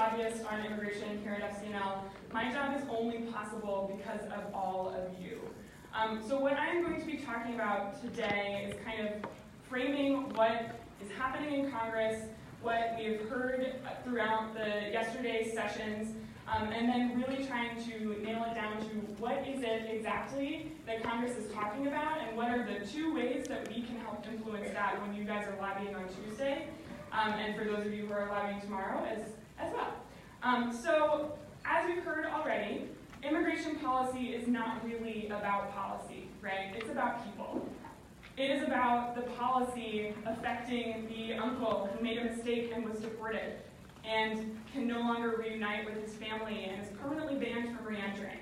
lobbyist on immigration here at Fcnl, my job is only possible because of all of you. So what I'm going to be talking about today is kind of framing what is happening in Congress, what we've heard throughout the yesterday's sessions, and then really trying to nail it down to what is it exactly that Congress is talking about, and what are the two ways that we can help influence that when you guys are lobbying on Tuesday, and for those of you who are lobbying tomorrow as well. So, as we've heard already, immigration policy is not really about policy, right? It's about people. It is about the policy affecting the uncle who made a mistake and was deported and can no longer reunite with his family and is permanently banned from re-entering.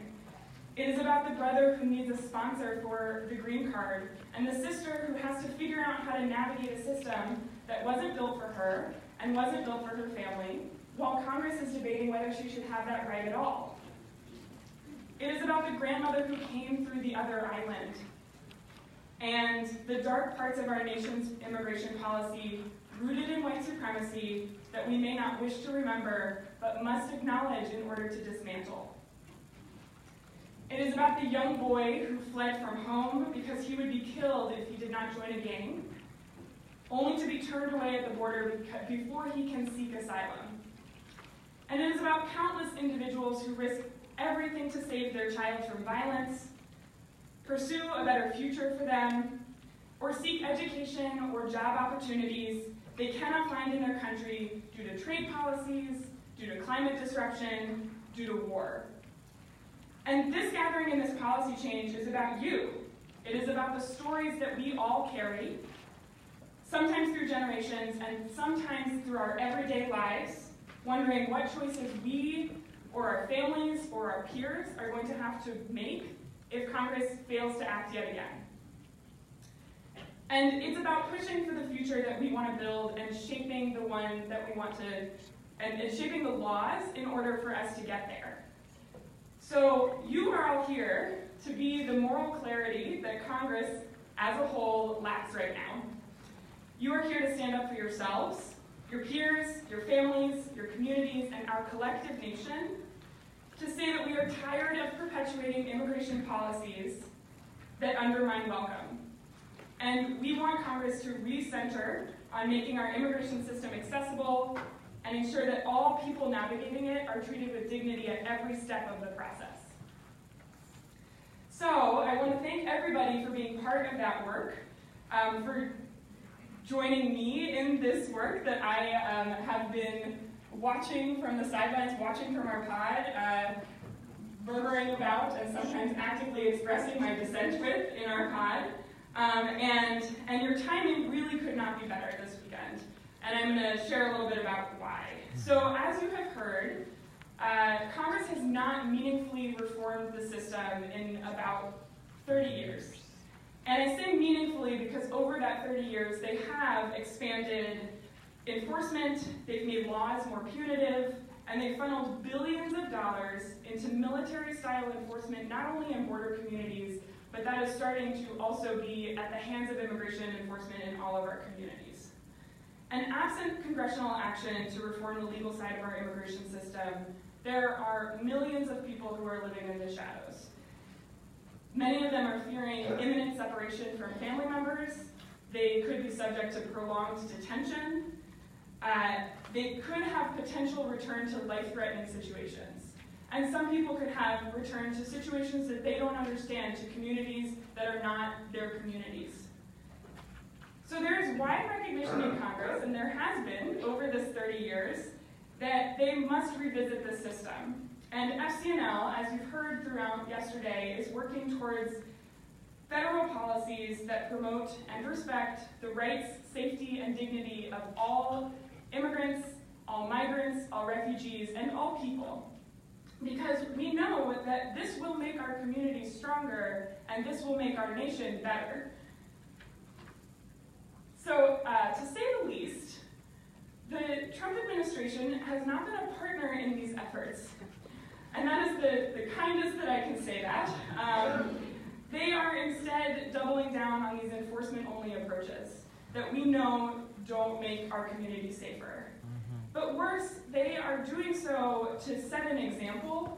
It is about the brother who needs a sponsor for the green card and the sister who has to figure out how to navigate a system that wasn't built for her and wasn't built for her family, while Congress is debating whether she should have that right at all. It is about the grandmother who came through the other island and the dark parts of our nation's immigration policy rooted in white supremacy that we may not wish to remember but must acknowledge in order to dismantle. It is about the young boy who fled from home because he would be killed if he did not join a gang, only to be turned away at the border before he can seek asylum. And it is about countless individuals who risk everything to save their child from violence, pursue a better future for them, or seek education or job opportunities they cannot find in their country due to trade policies, due to climate disruption, due to war. And this gathering and this policy change is about you. It is about the stories that we all carry, sometimes through generations and sometimes through our everyday lives, wondering what choices we or our families or our peers are going to have to make if Congress fails to act yet again. And it's about pushing for the future that we want to build and shaping the one that we want to, and shaping the laws in order for us to get there. So you are all here to be the moral clarity that Congress as a whole lacks right now. You are here to stand up for yourselves, your peers, your families, your communities, and our collective nation, to say that we are tired of perpetuating immigration policies that undermine welcome. And we want Congress to recenter on making our immigration system accessible and ensure that all people navigating it are treated with dignity at every step of the process. So I want to thank everybody for being part of that work, for joining me in this work that I have been watching from the sidelines, watching from our pod, murmuring about and sometimes actively expressing my dissent with in our pod. And your timing really could not be better this weekend. And I'm going to share a little bit about why. So as you have heard, Congress has not meaningfully reformed the system in about 30 years. And I say meaningfully because over that 30 years, they have expanded enforcement, they've made laws more punitive, and they've funneled billions of dollars into military-style enforcement, not only in border communities, but that is starting to also be at the hands of immigration enforcement in all of our communities. And absent congressional action to reform the legal side of our immigration system, there are millions of people who are living in the shadows. Many of them are fearing imminent separation from family members. They could be subject to prolonged detention. They could have potential return to life-threatening situations. And some people could have returned to situations that they don't understand, to communities that are not their communities. So there is wide recognition in Congress, and there has been over this 30 years, that they must revisit this system. And Fcnl, as you've heard throughout yesterday, is working towards federal policies that promote and respect the rights, safety, and dignity of all immigrants, all migrants, all refugees, and all people. Because we know that this will make our communities stronger, and this will make our nation better. So, to say the least, the Trump administration has not been a partner in these efforts. And that is the kindest that I can say that. They are instead doubling down on these enforcement-only approaches that we know don't make our communities safer. But worse, they are doing so to set an example,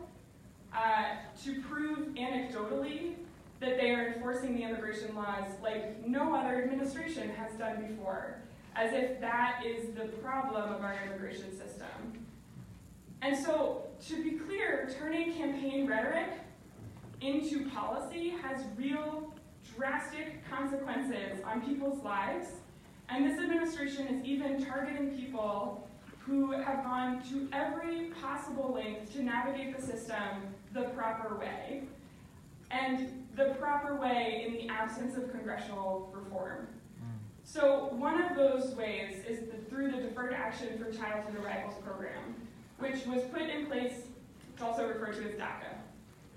to prove anecdotally that they are enforcing the immigration laws like no other administration has done before, as if that is the problem of our immigration system. And so, to be clear, turning campaign rhetoric into policy has real, drastic consequences on people's lives, and this administration is even targeting people who have gone to every possible length to navigate the system the proper way, and the proper way in the absence of congressional reform. So one of those ways is through the Deferred Action for Childhood Arrivals program, which was put in place, it's also referred to as DACA.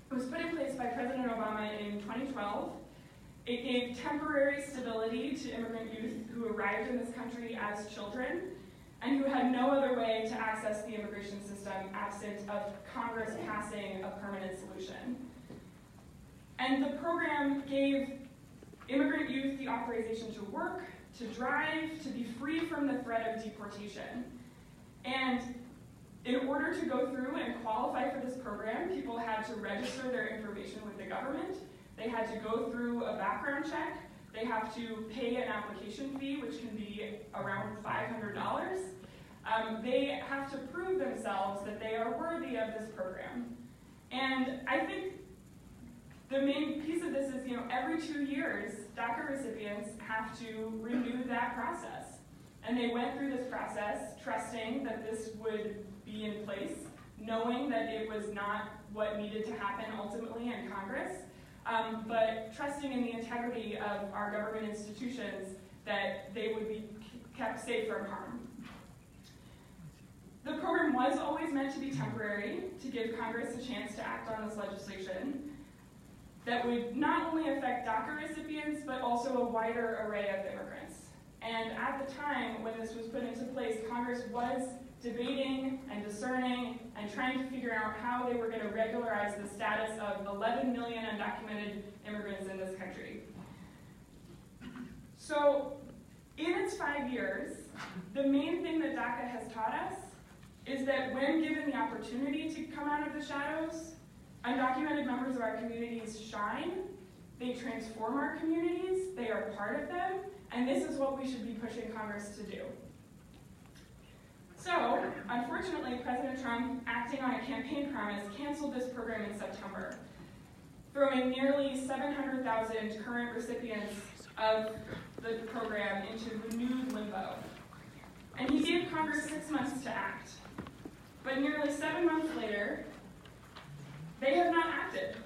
It was put in place by President Obama in 2012. It gave temporary stability to immigrant youth who arrived in this country as children and who had no other way to access the immigration system absent of Congress passing a permanent solution. And the program gave immigrant youth the authorization to work, to drive, to be free from the threat of deportation. And in order to go through and qualify for this program, people had to register their information with the government. They had to go through a background check. They have to pay an application fee, which can be around $500. They have to prove themselves that they are worthy of this program. And I think the main piece of this is, every 2 years, DACA recipients have to renew that process. And they went through this process trusting that this would be in place, knowing that it was not what needed to happen ultimately in Congress, but trusting in the integrity of our government institutions that they would be kept safe from harm. The program was always meant to be temporary, to give Congress a chance to act on this legislation that would not only affect DACA recipients, but also a wider array of immigrants. And at the time when this was put into place, Congress was debating and discerning and trying to figure out how they were going to regularize the status of 11 million undocumented immigrants in this country. So, in its 5 years, the main thing that DACA has taught us is that when given the opportunity to come out of the shadows, undocumented members of our communities shine, they transform our communities, they are part of them, and this is what we should be pushing Congress to do. So, unfortunately, President Trump, acting on a campaign promise, canceled this program in September, throwing nearly 700,000 current recipients of the program into renewed limbo. And he gave Congress 6 months to act. But nearly 7 months later, they have not acted,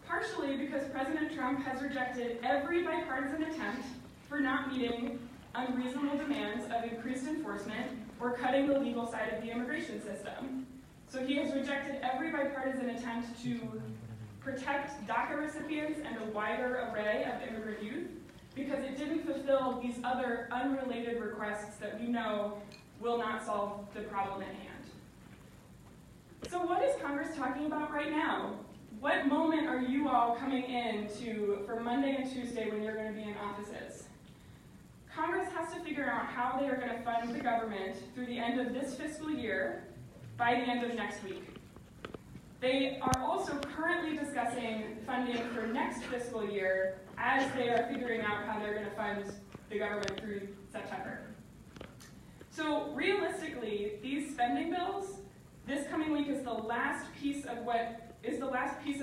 partially because President Trump has rejected every bipartisan attempt for not meeting unreasonable demands of increased enforcement or cutting the legal side of the immigration system. So he has rejected every bipartisan attempt to protect DACA recipients and a wider array of immigrant youth because it didn't fulfill these other unrelated requests that we know will not solve the problem at hand. So what is Congress talking about right now? What moment are you all coming in to for Monday and Tuesday when you're going to be in offices? Congress has to figure out how they are going to fund the government through the end of this fiscal year by the end of next week. They are also currently discussing funding for next fiscal year as they are figuring out how they're going to fund the government through September. So realistically, these spending bills, this coming week is the last piece of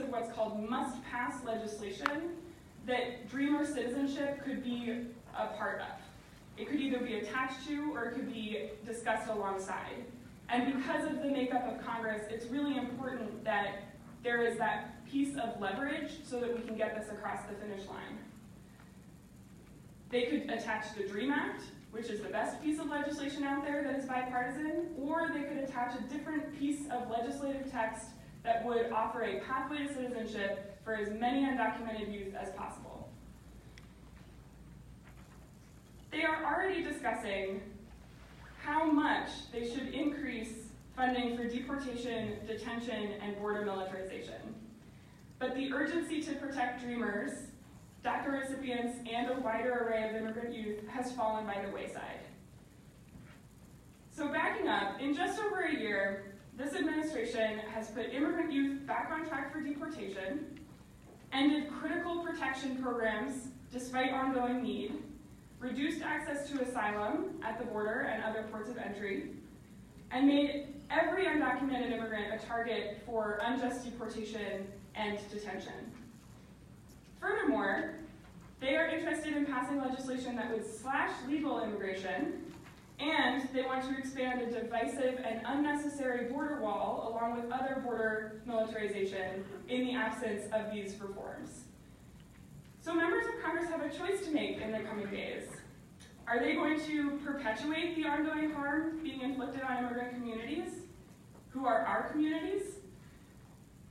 what's called must-pass legislation that Dreamer citizenship could be a part of. It could either be attached to or it could be discussed alongside. And because of the makeup of Congress, it's really important that there is that piece of leverage so that we can get this across the finish line. They could attach the DREAM Act, which is the best piece of legislation out there that is bipartisan, or they could attach a different piece of legislative text that would offer a pathway to citizenship for as many undocumented youth as possible. They are already discussing how much they should increase funding for deportation, detention, and border militarization. But the urgency to protect Dreamers, DACA recipients, and a wider array of immigrant youth has fallen by the wayside. So backing up, in just over a year, this administration has put immigrant youth back on track for deportation, ended critical protection programs despite ongoing need, reduced access to asylum at the border and other ports of entry, and made every undocumented immigrant a target for unjust deportation and detention. Furthermore, they are interested in passing legislation that would slash legal immigration, and they want to expand a divisive and unnecessary border wall along with other border militarization in the absence of these reforms. So members of Congress have a choice to make in the coming days. Are they going to perpetuate the ongoing harm being inflicted on immigrant communities, who are our communities?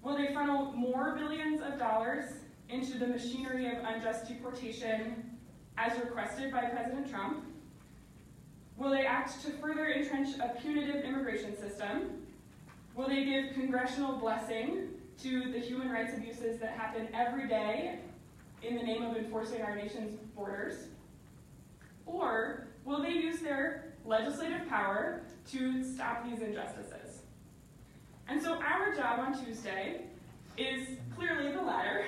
Will they funnel more billions of dollars into the machinery of unjust deportation as requested by President Trump? Will they act to further entrench a punitive immigration system? Will they give congressional blessing to the human rights abuses that happen every day in the name of enforcing our nation's borders? Or will they use their legislative power to stop these injustices? And so our job on Tuesday is clearly the latter.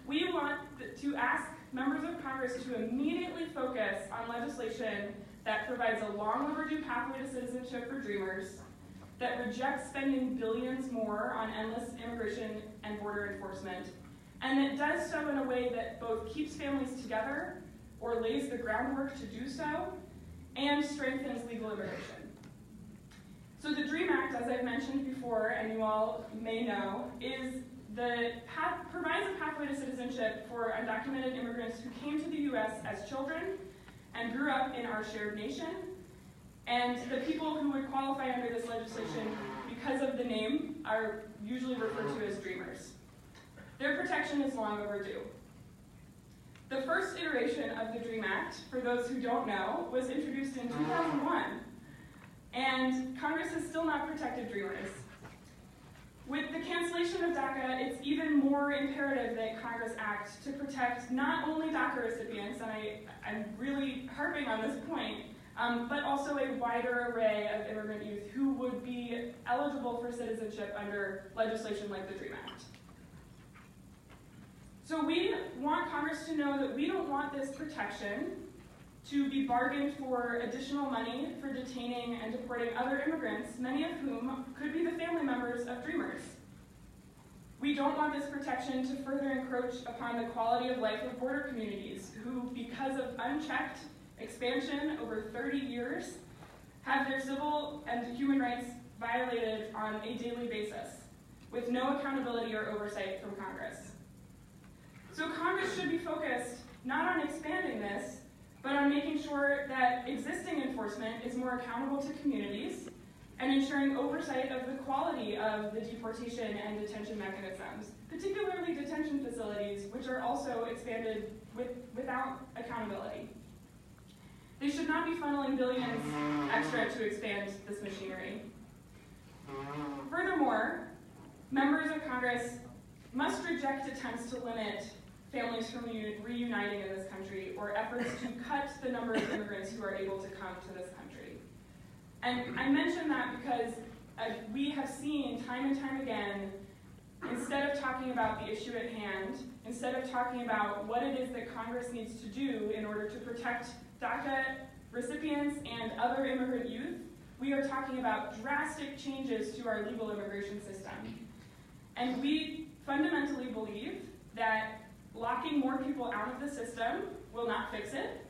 We want to ask members of Congress to immediately focus on legislation that provides a long overdue pathway to citizenship for dreamers, that rejects spending billions more on endless immigration and border enforcement, and that does so in a way that both keeps families together or lays the groundwork to do so, and strengthens legal immigration. So the DREAM Act, as I've mentioned before, and you all may know, provides a pathway to citizenship for undocumented immigrants who came to the U.S. as children and grew up in our shared nation, and the people who would qualify under this legislation because of the name are usually referred to as dreamers. Their protection is long overdue. The first iteration of the DREAM Act, for those who don't know, was introduced in 2001, and Congress has still not protected dreamers. With the cancellation of DACA, it's even more imperative that Congress act to protect not only DACA recipients, and I'm really harping on this point, but also a wider array of immigrant youth who would be eligible for citizenship under legislation like the DREAM Act. So we want Congress to know that we don't want this protection to be bargained for additional money for detaining and deporting other immigrants, many of whom could be the family members of dreamers. We don't want this protection to further encroach upon the quality of life of border communities who, because of unchecked expansion over 30 years, have their civil and human rights violated on a daily basis, with no accountability or oversight from Congress. So Congress should be focused not on expanding this, but on making sure that existing enforcement is more accountable to communities and ensuring oversight of the quality of the deportation and detention mechanisms, particularly detention facilities, which are also expanded without accountability. They should not be funneling billions extra to expand this machinery. Furthermore, members of Congress must reject attempts to limit families from reuniting in this country or efforts to cut the number of immigrants who are able to come to this country. And I mention that because we have seen time and time again, instead of talking about the issue at hand, instead of talking about what it is that Congress needs to do in order to protect DACA recipients and other immigrant youth, we are talking about drastic changes to our legal immigration system. And we fundamentally believe that locking more people out of the system will not fix it,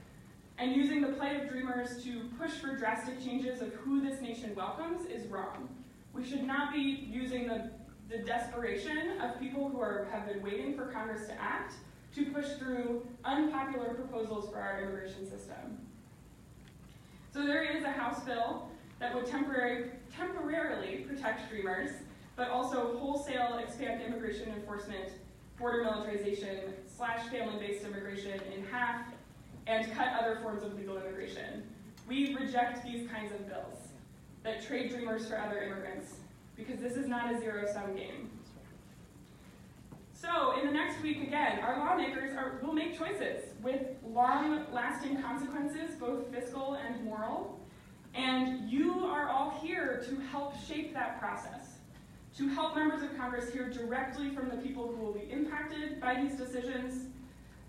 and using the plight of dreamers to push for drastic changes of who this nation welcomes is wrong. We should not be using the desperation of people who have been waiting for Congress to act to push through unpopular proposals for our immigration system. So there is a House bill that would temporarily protect dreamers, but also wholesale expand immigration enforcement, border militarization, slash family-based immigration in half, and cut other forms of legal immigration. We reject these kinds of bills that trade dreamers for other immigrants, because this is not a zero-sum game. So in the next week, again, our lawmakers will make choices with long-lasting consequences, both fiscal and moral, And you are all here to help shape that process, to help members of Congress hear directly from the people who will be impacted by these decisions,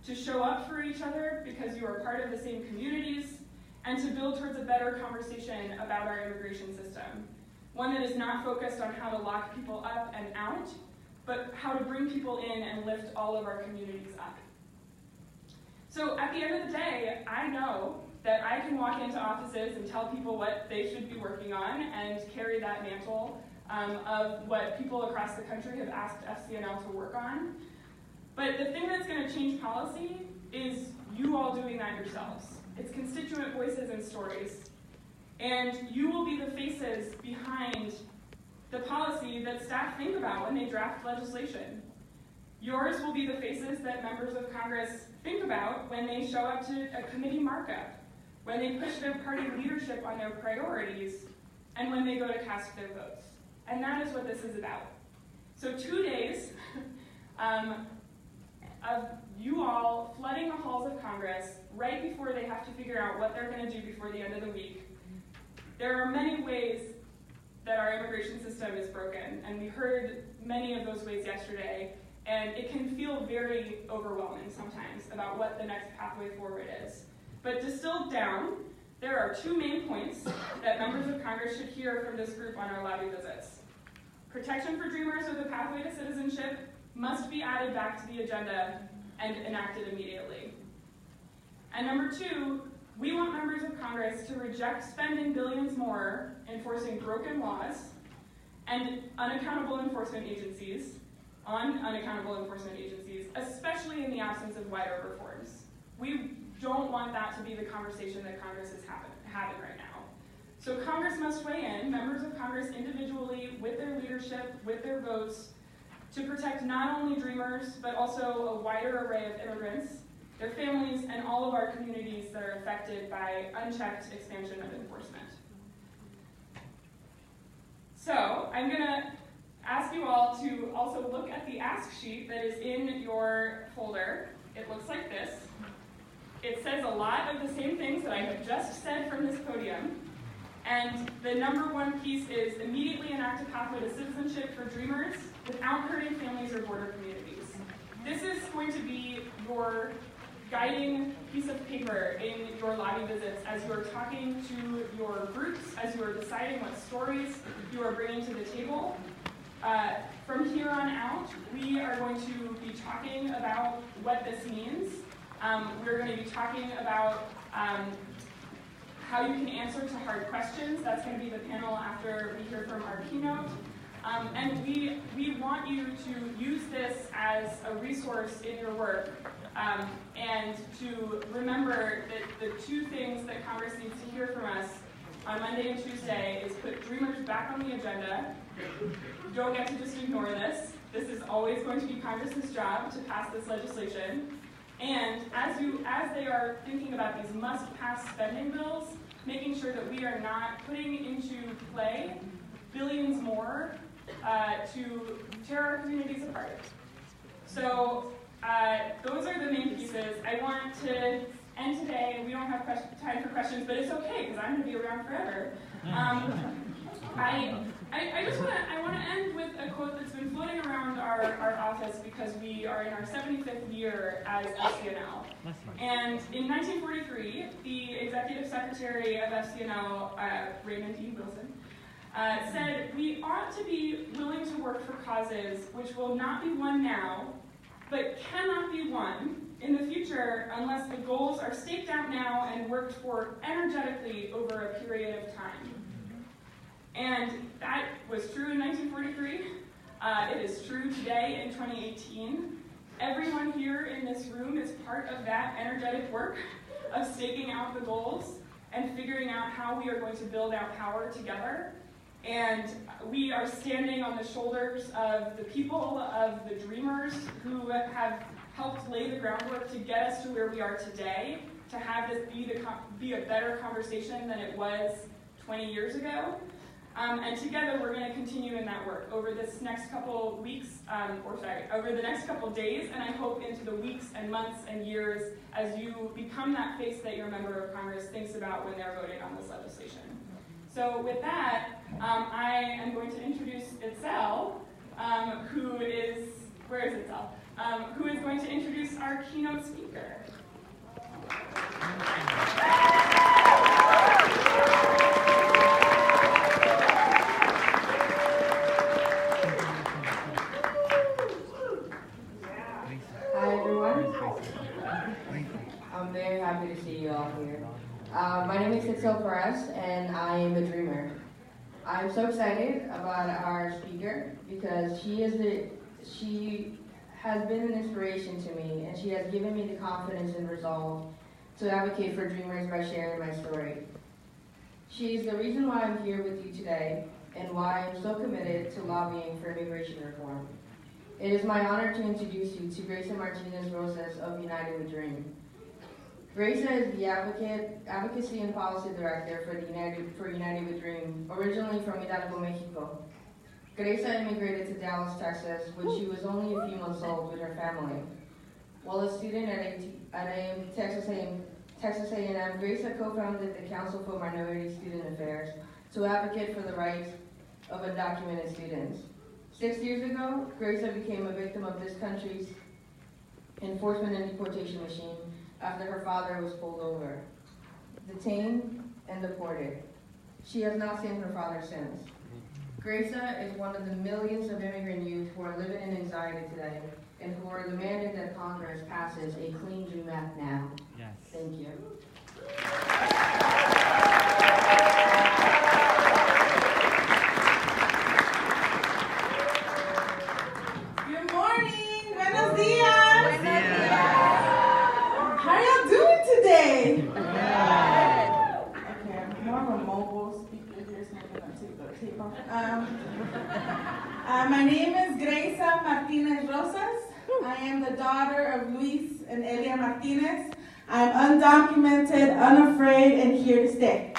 to show up for each other because you are part of the same communities, and to build towards a better conversation about our immigration system. One that is not focused on how to lock people up and out, but how to bring people in and lift all of our communities up. So at the end of the day, I know that I can walk into offices and tell people what they should be working on and carry that mantle of what people across the country have asked Fcnl to work on. But the thing that's going to change policy is you all doing that yourselves. It's constituent voices and stories. And you will be the faces behind the policy that staff think about when they draft legislation. Yours will be the faces that members of Congress think about when they show up to a committee markup, when they push their party leadership on their priorities, and when they go to cast their votes. And that is what this is about. So 2 days of you all flooding the halls of Congress right before they have to figure out what they're going to do before the end of the week. There are many ways that our immigration system is broken, and we heard many of those ways yesterday, and it can feel very overwhelming sometimes about what the next pathway forward is. But distilled down, there are 2 main points that members of Congress should hear from this group on our lobby visits. Protection for Dreamers of the pathway to citizenship must be added back to the agenda and enacted immediately. And number 2, we want members of Congress to reject spending billions more enforcing broken laws and unaccountable enforcement agencies, especially in the absence of wider reforms. We don't want that to be the conversation that Congress is having right now. So Congress must weigh in, members of Congress individually, with their leadership, with their votes, to protect not only Dreamers, but also a wider array of immigrants, their families, and all of our communities that are affected by unchecked expansion of enforcement. So I'm going to ask you all to also look at the ask sheet that is in your folder. It looks like this. It says a lot of the same things that I have just said from this podium. And the number 1 piece is immediately enact a pathway to citizenship for Dreamers without hurting families or border communities. This is going to be your guiding piece of paper in your lobby visits as you are talking to your groups, as you are deciding what stories you are bringing to the table. From here on out, we are going to be talking about what this means. We're going to be talking about how you can answer to hard questions. That's going to be the panel after we hear from our keynote. And we want you to use this as a resource in your work and to remember that the 2 things that Congress needs to hear from us on Monday and Tuesday is put Dreamers back on the agenda. You don't get to just ignore this. This is always going to be Congress's job to pass this legislation. And as they are thinking about these must-pass spending bills, making sure that we are not putting into play billions more to tear our communities apart. So those are the main pieces. I want to end today. We don't have time for questions, but it's okay because I'm going to be around forever. I want to end with a quote that's been floating around our office because we are in our 75th year as Fcnl. And in 1943, the executive secretary of Fcnl, Raymond E. Wilson, said, "We ought to be willing to work for causes which will not be won now, but cannot be won in the future unless the goals are staked out now and worked for energetically over a period of time." And that was true in 1943. It is true today in 2018. Everyone here in this room is part of that energetic work of staking out the goals and figuring out how we are going to build our power together. And we are standing on the shoulders of the people, of the Dreamers who have helped lay the groundwork to get us to where we are today, to have this be a better conversation than it was 20 years ago. And together we're going to continue in that work over this next couple weeks, over the next couple days, and I hope into the weeks and months and years as you become that face that your member of Congress thinks about when they're voting on this legislation. So with that, I am going to introduce Itzel, who is going to introduce our keynote speaker. Hi everyone. I'm very happy to see you all here. My name is Fcnl and I am a dreamer. I'm so excited about our speaker because she has been an inspiration to me, and she has given me the confidence and resolve to advocate for dreamers by sharing my story. She is the reason why I'm here with you today and why I'm so committed to lobbying for immigration reform. It is my honor to introduce you to Graysa Martinez-Rosas of United We Dream. Graysa is the Advocacy and Policy Director for United We Dream, originally from Hidalgo, Mexico. Graysa immigrated to Dallas, Texas, when she was only a few months old with her family. While a student at Texas A&M, Graysa co-founded the Council for Minority Student Affairs to advocate for the rights of undocumented students. 6 years ago, Graysa became a victim of this country's enforcement and deportation machine after her father was pulled over, detained, and deported. She has not seen her father since. Graysa is one of the millions of immigrant youth who are living in anxiety today and who are demanding that Congress passes a Clean Dream Act now. Yes. Thank you. Good morning. Buenos dias. Buenos dias. How are y'all doing today? Okay, I'm more of a mobile speaker here, so I'm going to take the tape off. My name is Graysa Martinez-Rosas. I am the daughter of Luis and Elia Martinez. I'm undocumented, unafraid, and here to stay.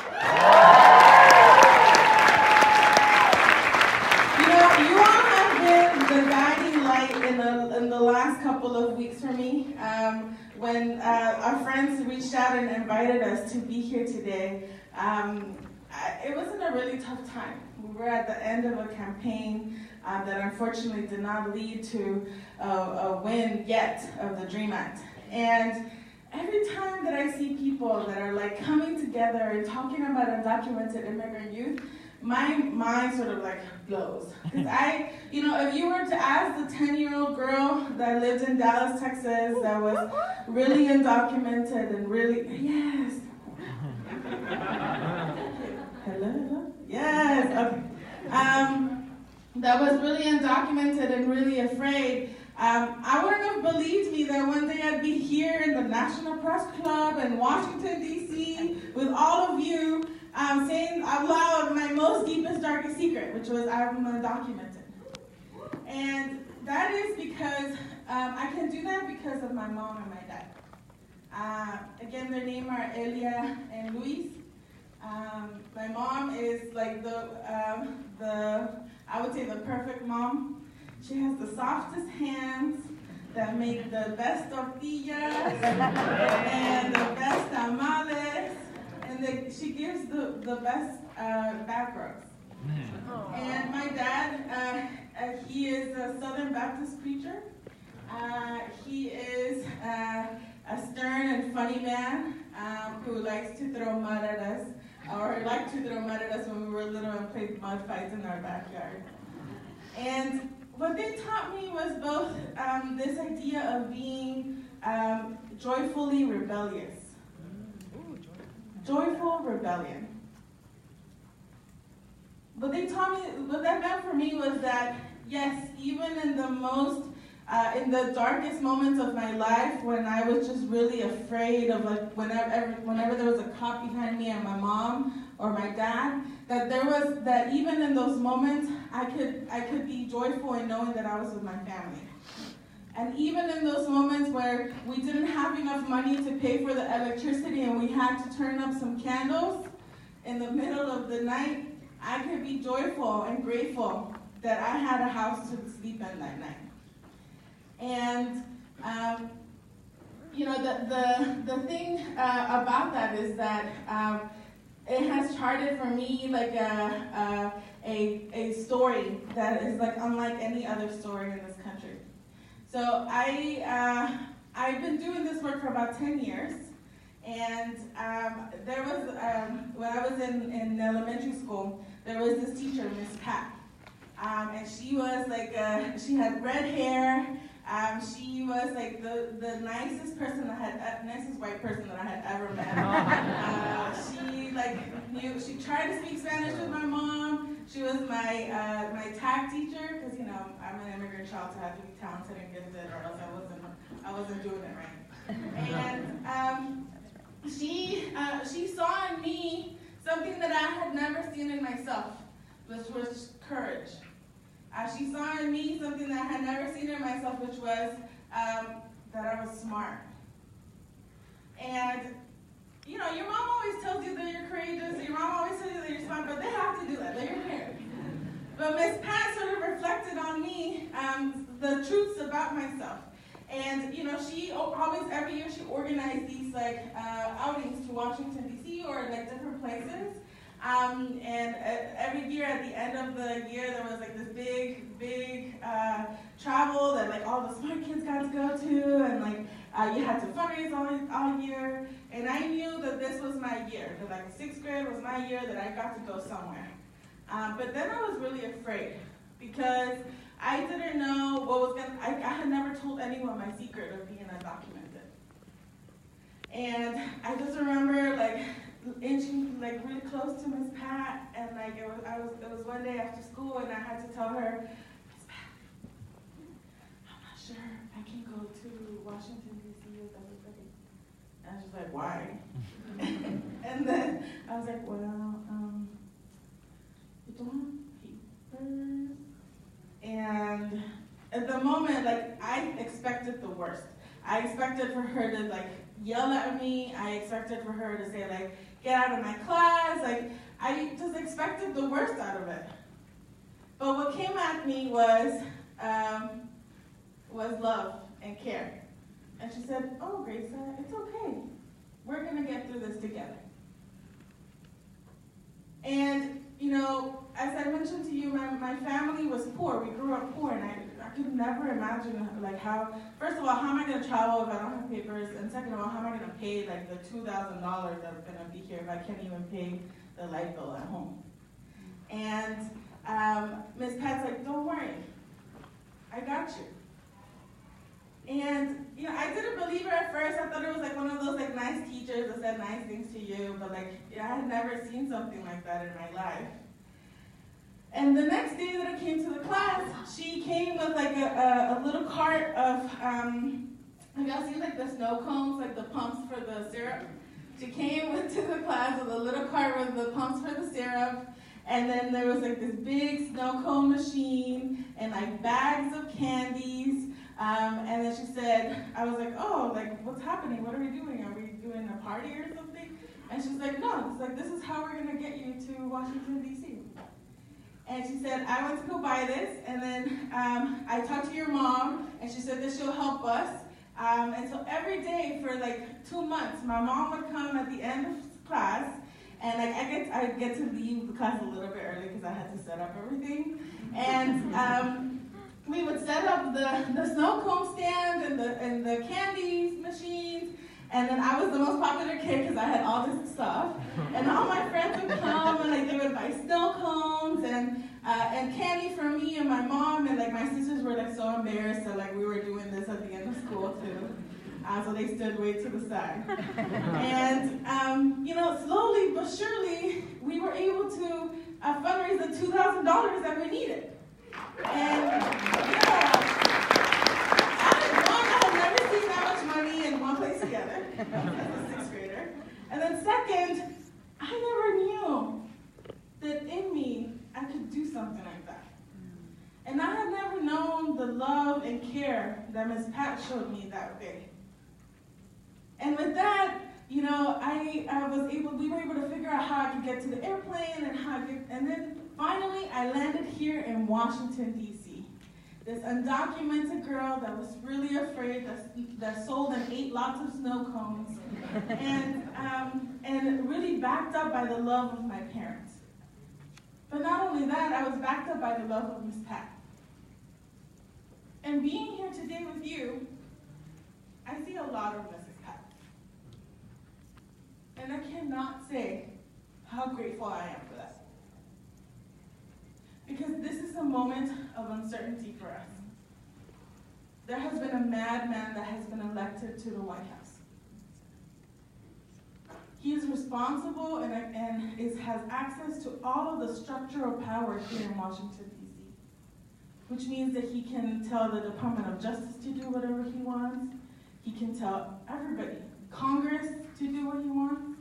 You all have been the guiding light in the last couple of weeks for me. When our friends reached out and invited us to be here today, it wasn't a really tough time. We were at the end of a campaign that unfortunately did not lead to a win yet of the DREAM Act. And every time that I see people that are like coming together and talking about undocumented immigrant youth, my mind sort of like blows. Because if you were to ask the 10-year-old girl that lived in Dallas, Texas, that was really undocumented and really, yes. Hello? Yes, okay. That was really undocumented and really afraid. I wouldn't have believed me that one day I'd be here in the National Press Club in Washington, D.C. with all of you saying out loud my most deepest, darkest secret, which was I'm undocumented. And that is because I can do that because of my mom and my dad. Again, their names are Elia and Luis. My mom is like I would say the perfect mom. She has the softest hands that make the best tortillas and the best tamales, and she gives the best back rubs. And my dad, he is a Southern Baptist preacher. He is a stern and funny man who likes to throw mud at us, or liked to throw mud at us when we were little and played mud fights in our backyard. And what they taught me was both this idea of being joyfully rebellious. Joyful rebellion. What that meant for me was that, yes, even in in the darkest moments of my life, when I was just really afraid of whenever there was a cop behind me and my mom or my dad, that even in those moments, I could be joyful in knowing that I was with my family. And even in those moments where we didn't have enough money to pay for the electricity and we had to turn up some candles in the middle of the night, I could be joyful and grateful that I had a house to sleep in that night. And the thing about that is that it has charted for me like a story that is like unlike any other story in this country. So I've been doing this work for about 10 years. And there was, when I was in elementary school, there was this teacher, Miss Pat. And she was like, she had red hair. She was like the nicest person nicest white person that I had ever met. She like she tried to speak Spanish with my mom. She was my tag teacher, because I'm an immigrant child, so I had to be talented and gifted, or else I wasn't doing it right. And she saw in me something that I had never seen in myself, which was courage. She saw in me something that I had never seen in myself, which was that I was smart. And, your mom always tells you that you're courageous, your mom always tells you that you're smart, but they have to do that, they're your parents. But Miss Pat sort of reflected on me the truths about myself. And, she always, every year, she organized these, outings to Washington, D.C., or, different places. And every year, at the end of the year, there was, this big travel that, all the smart kids got to go to, and, you had to fundraise all year. And I knew that this was my year, that, 6th grade was my year that I got to go somewhere. But then I was really afraid, because I didn't know what was going to, I had never told anyone my secret of being undocumented. And I just remember, inching, really close to Miss Pat, and, it was one day after school, and I had to tell her, Miss Pat, I'm not sure I can go to Washington, D.C. with everybody. And I was just like, why? And then I was like, well, you don't have papers. And at the moment, I expected the worst. I expected for her to, yell at me. I expected for her to say, get out of my class. I just expected the worst out of it. But what came at me was love and care. And she said, oh, Grace, it's okay. We're going to get through this together. And, as I mentioned to you, my family was poor. We grew up poor, and I could never imagine, how, first of all, how am I going to travel if I don't have papers? And second of all, how am I going to pay, the $2,000 that's going to be here if I can't even pay the light bill at home? And Miss Pat's like, don't worry. I got you. And, I didn't believe her at first. I thought it was one of those nice teachers that said nice things to you, but I had never seen something like that in my life. And the next day that I came to the class, she came with a little cart of, y'all seen the snow cones, the pumps for the syrup? She came to the class with a little cart with the pumps for the syrup, and then there was this big snow cone machine, and bags of candies. And then she said, I was like, oh, what's happening? What are we doing? Are we doing a party or something? And she's like, no, it's this is how we're going to get you to Washington, D.C. And she said, I went to go buy this, and then I talked to your mom, and she said that she'll help us. And so every day for 2 months, my mom would come at the end of class, and I get to leave the class a little bit early because I had to set up everything. And we would set up the snow cone stand and the candy machines, and then I was the most popular kid because I had all this stuff. And all my friends would come, and they would buy snow cones and candy for me and my mom, and my sisters were so embarrassed that we were doing this at the end of school too. So they stood way to the side. And slowly but surely we were able to fundraise the $2,000 that we needed. And I had never seen that much money in one place together as a 6th grader. And then second, I never knew that in me I could do something like that. And I had never known the love and care that Ms. Pat showed me that day. And with that, we were able to figure out how I could get to the airplane and then finally I landed here in Washington, D.C. This undocumented girl that was really afraid, that sold and ate lots of snow cones, and really really backed up by the love of my parents. But not only that, I was backed up by the love of Miss Pat. And being here today with you, I see a lot of Mrs. Pat. And I cannot say how grateful I am for that. Because this is a moment of uncertainty for us. There has been a madman that has been elected to the White House. He is responsible and has access to all of the structural power here in Washington, D.C., which means that he can tell the Department of Justice to do whatever he wants. He can tell everybody, Congress, to do what he wants.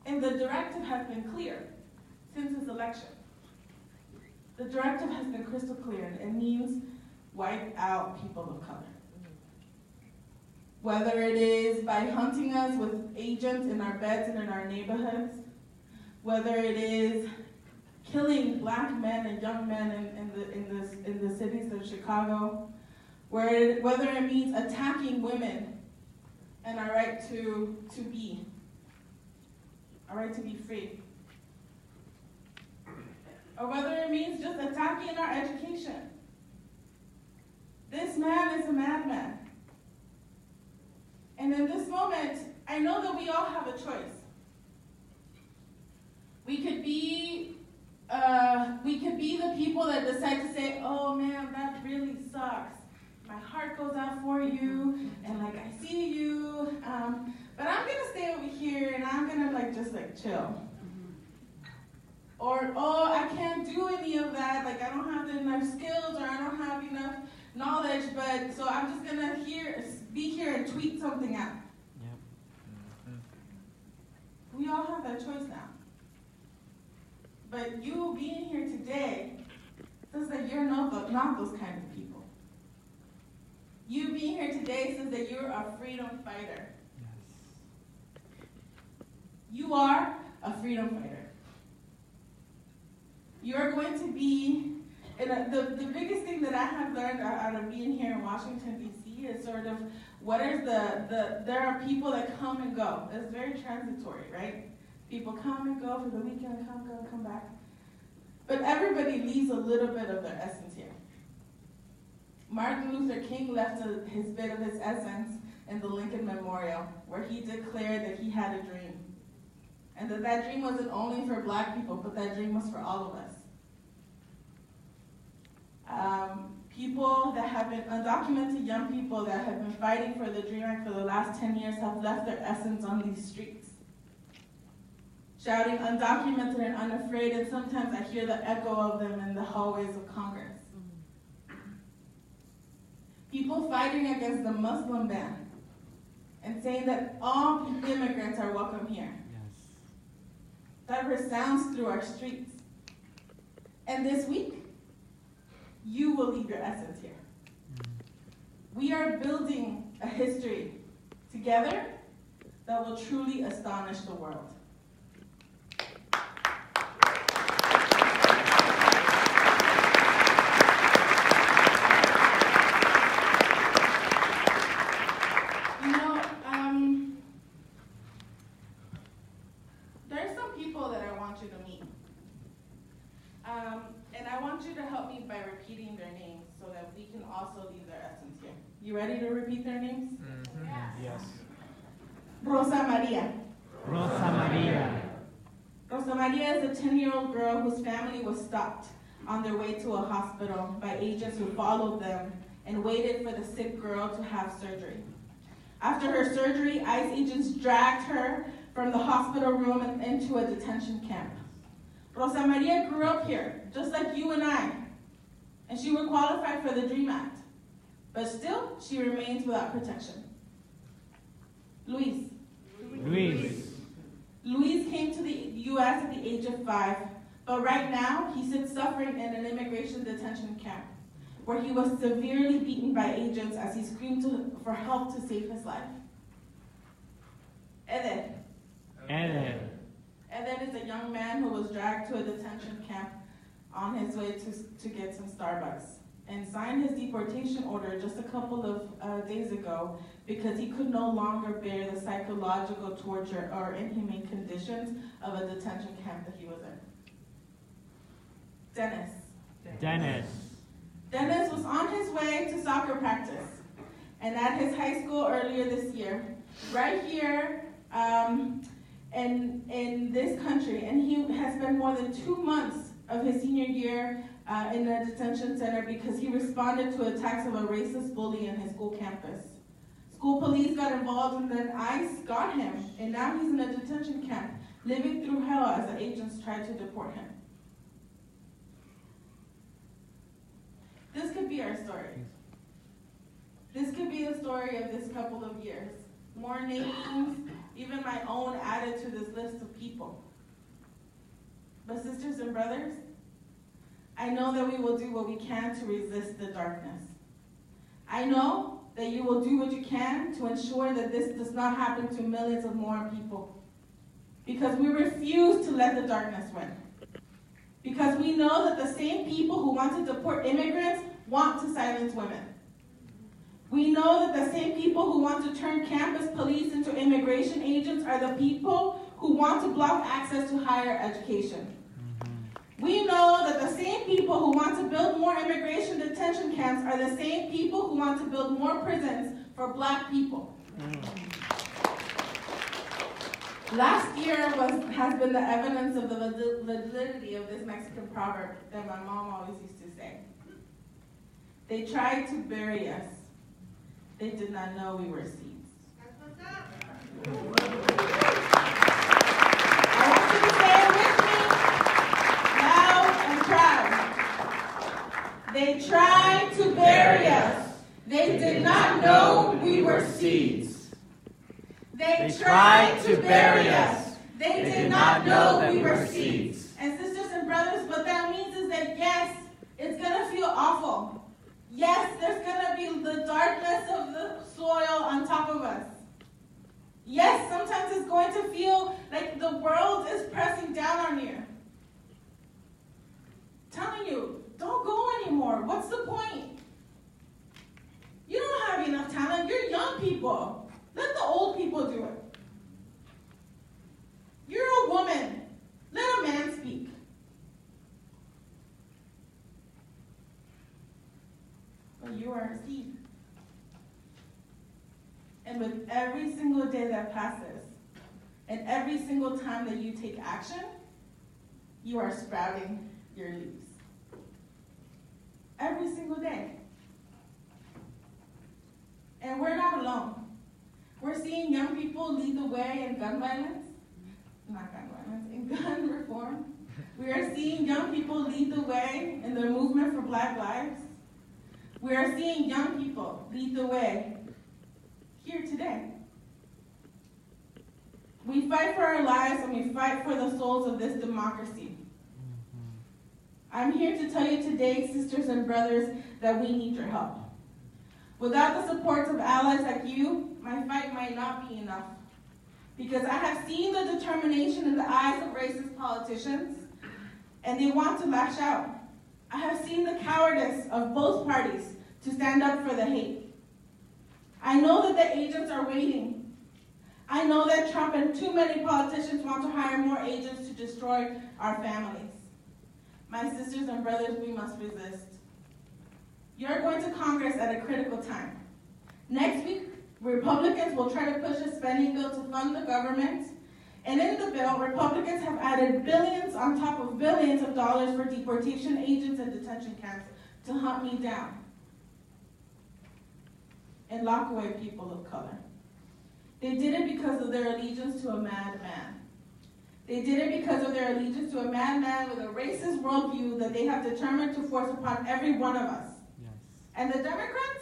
And the directive has been clear since his election. The directive has been crystal clear, and it means wipe out people of color. Whether it is by hunting us with agents in our beds and in our neighborhoods, whether it is killing black men and young men in the cities of Chicago, whether it means attacking women and our right to be free, or whether it means just attacking our education. This man is a madman. And in this moment, I know that we all have a choice. We could be the people that decide to say, oh man, that really sucks. My heart goes out for you, and like I see you, but I'm gonna stay over here and I'm gonna just chill. Or, oh, I can't do any of that, like I don't have enough skills or I don't have enough knowledge, but so I'm just gonna be here and tweet something out. Yep. We all have that choice now. But you being here today says that you're not those kind of people. You being here today says that you're a freedom fighter. Yes. You are a freedom fighter. You're going to be, and the biggest thing that I have learned out of being here in Washington, D.C. is sort of there are people that come and go. It's very transitory, right? People come and go for the weekend, come back. But everybody leaves a little bit of their essence here. Martin Luther King left his bit of his essence in the Lincoln Memorial, where he declared that he had a dream. And that dream wasn't only for black people, but that dream was for all of us. People that have been, undocumented young people that have been fighting for the DREAM Act for the last 10 years have left their essence on these streets. Shouting undocumented and unafraid, and sometimes I hear the echo of them in the hallways of Congress. People fighting against the Muslim ban and saying that all immigrants are welcome here. Yes. That resounds through our streets. And this week, you will leave your essence here. We are building a history together that will truly astonish the world. There's some people that I want you to meet. And I want you to help me by repeating their names so that we can also leave their essence here. You ready to repeat their names? Mm-hmm. Yes. Yes. Rosa Maria. Rosa Maria. Rosa Maria is a 10-year-old girl whose family was stopped on their way to a hospital by agents who followed them and waited for the sick girl to have surgery. After her surgery, ICE agents dragged her from the hospital room and into a detention camp. Rosa Maria grew up here, just like you and I, and she would qualify for the DREAM Act. But still, she remains without protection. Luis. Luis came to the U.S. at the age of 5, but right now, he sits suffering in an immigration detention camp, where he was severely beaten by agents as he screamed for help to save his life. Eden. Eden is a young man who was dragged to a detention camp on his way to get some Starbucks. and signed his deportation order just a couple of days ago because he could no longer bear the psychological torture or inhumane conditions of a detention camp that he was in. Dennis was on his way to soccer practice, and at his high school earlier this year, right here in this country, and he has spent more than 2 months of his senior year in a detention center because he responded to attacks of a racist bully in his school campus. School police got involved, and then ICE got him, and now he's in a detention camp, living through hell as the agents tried to deport him. This could be our story. This could be the story of this couple of years. More names, even my own added to this list of people. But sisters and brothers, I know that we will do what we can to resist the darkness. I know that you will do what you can to ensure that this does not happen to millions of more people. Because we refuse to let the darkness win. Because we know that the same people who want to deport immigrants want to silence women. We know that the same people who want to turn campus police into immigration agents are the people who want to block access to higher education. We know that the same people who want to build more immigration detention camps are the same people who want to build more prisons for black people. Last year has been the evidence of the validity of this Mexican proverb that my mom always used to say. They tried to bury us. They did not know we were seeds. I want you to say it with me, loud and proud. They tried to bury us. They did not know we were seeds. They tried to bury us. They did not know we were seeds. And sisters and brothers, what that means is that yes, it's going to feel awful. Yes, there's going to be the darkness of the soil on top of us. Yes, sometimes it's going to feel like the world is pressing down on you. Telling you, don't go anymore. What's the point? You don't have enough talent. You're young people. Let the old people do it. You're a woman. Let a man speak. But you are a seed. And with every single day that passes, and every single time that you take action, you are sprouting your leaves. Every single day. And we're not alone. We're seeing young people lead the way in gun violence. Not gun violence, in gun reform. We are seeing young people lead the way in the movement for Black lives. We are seeing young people lead the way here today. We fight for our lives and we fight for the souls of this democracy. I'm here to tell you today, sisters and brothers, that we need your help. Without the support of allies like you, my fight might not be enough. Because I have seen the determination in the eyes of racist politicians, and they want to lash out. I have seen the cowardice of both parties to stand up for the hate. I know that the agents are waiting. I know that Trump and too many politicians want to hire more agents to destroy our families. My sisters and brothers, we must resist. You're going to Congress at a critical time. Next week, Republicans will try to push a spending bill to fund the government. And in the bill, Republicans have added billions on top of billions of dollars for deportation agents and detention camps to hunt me down and lock away people of color. They did it because of their allegiance to a madman. They did it because of their allegiance to a madman with a racist worldview that they have determined to force upon every one of us. Yes. And the Democrats?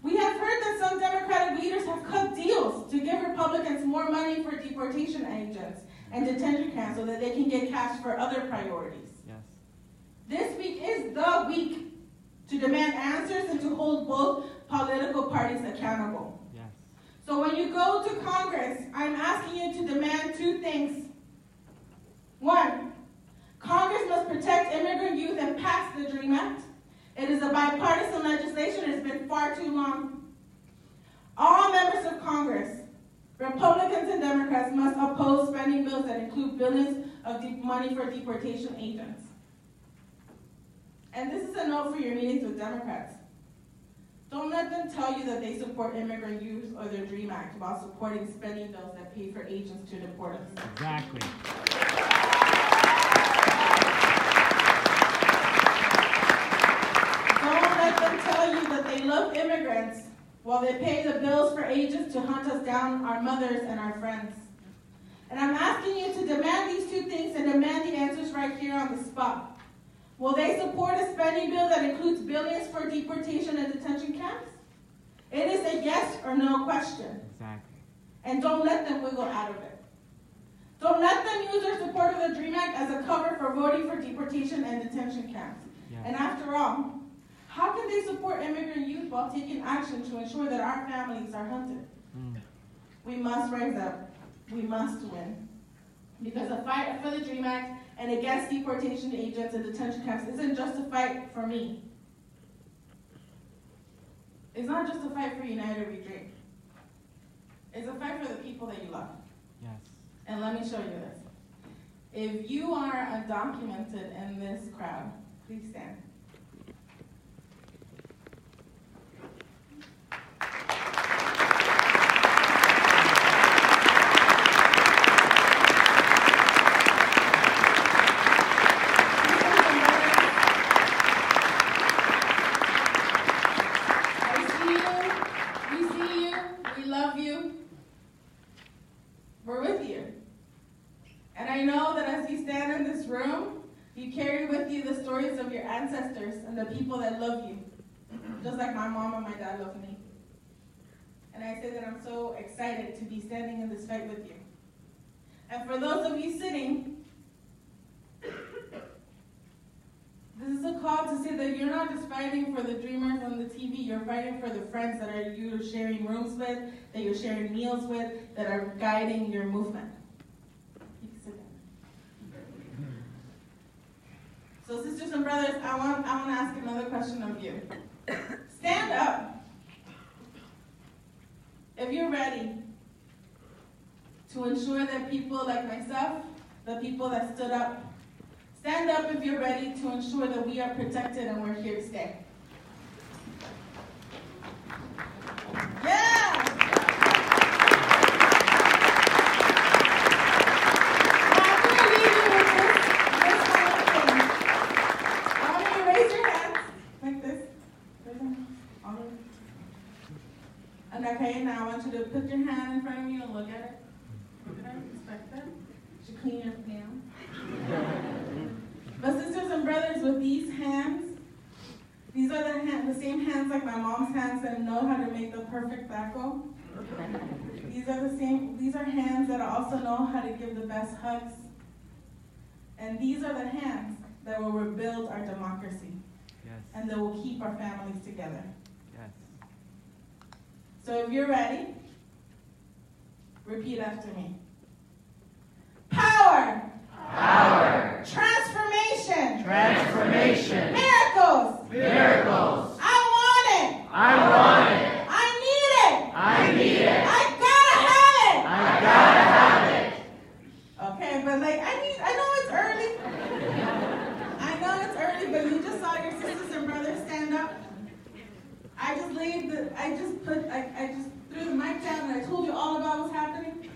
We have heard that some Democratic leaders have cut deals to give Republicans more money for deportation agents and detention camps so that they can get cash for other priorities. Yes. This week is the week to demand answers and to hold both political parties accountable. Yes. So when you go to Congress, I'm asking you to demand two things. One, Congress must protect immigrant youth and pass the DREAM Act. It is a bipartisan legislation. It's been far too long. All members of Congress, Republicans and Democrats, must oppose spending bills that include billions of money for deportation agents. And this is a note for your meetings with Democrats. Don't let them tell you that they support immigrant youth or their DREAM Act while supporting spending bills that pay for agents to deport us. Exactly. Don't let them tell you that they love immigrants while they pay the bills for agents to hunt us down, our mothers and our friends. And I'm asking you to demand these two things and demand the answers right here on the spot. Will they support a spending bill that includes billions for deportation and detention camps? It is a yes or no question. Exactly. And don't let them wiggle out of it. Don't let them use their support of the DREAM Act as a cover for voting for deportation and detention camps. Yeah. And after all, how can they support immigrant youth while taking action to ensure that our families are hunted? We must rise up. We must win. Because the fight for the DREAM Act and against deportation agents and detention camps isn't just a fight for me. It's not just a fight for United We Dream. It's a fight for the people that you love. Yes. And let me show you this. If you are undocumented in this crowd, please stand. We're with you. And I know that as you stand in this room, you carry with you the stories of your ancestors and the people that love you, just like my mom and my dad love me. And I say that I'm so excited to be standing in this fight with you. And for those of you sitting, this is a call to say that you're not just fighting for the dreamers on the TV, you're fighting for the friends that are you're sharing rooms with, that you're sharing meals with, that are guiding your movement. You can sit down. So sisters and brothers, I want to ask another question of you. Stand up. If you're ready to ensure that people like myself, the people that stood up, stand up if you're ready to ensure that we are protected and we're here to stay. Yeah! Now, I'm going to leave you with this kind of thing. I want you to raise your hands like this. Raise them. All of them. And okay, now I want you to put your hand in front of you and look at it. Look at it, inspect it. You should clean your nails. But sisters and brothers, with these hands, these are the same hands like my mom's hands that know how to make the perfect taco. These are hands that also know how to give the best hugs. And these are the hands that will rebuild our democracy. Yes. And that will keep our families together. Yes. So if you're ready, repeat after me. Power! Power. Transformation! Transformation. Miracles! Miracles. I want it! I want it. I need it! I need it. I gotta have it! I gotta have it. Okay, but I know it's early. I know it's early, but you just saw your sisters and brothers stand up. I just threw the mic down and I told you all about what's happening.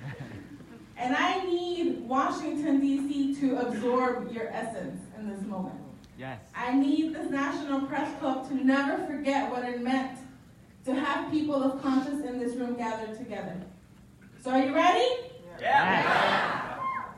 And I need Washington, D.C. to absorb your essence in this moment. Yes. I need this National Press Club to never forget what it meant to have people of conscience in this room gathered together. So are you ready? Yes.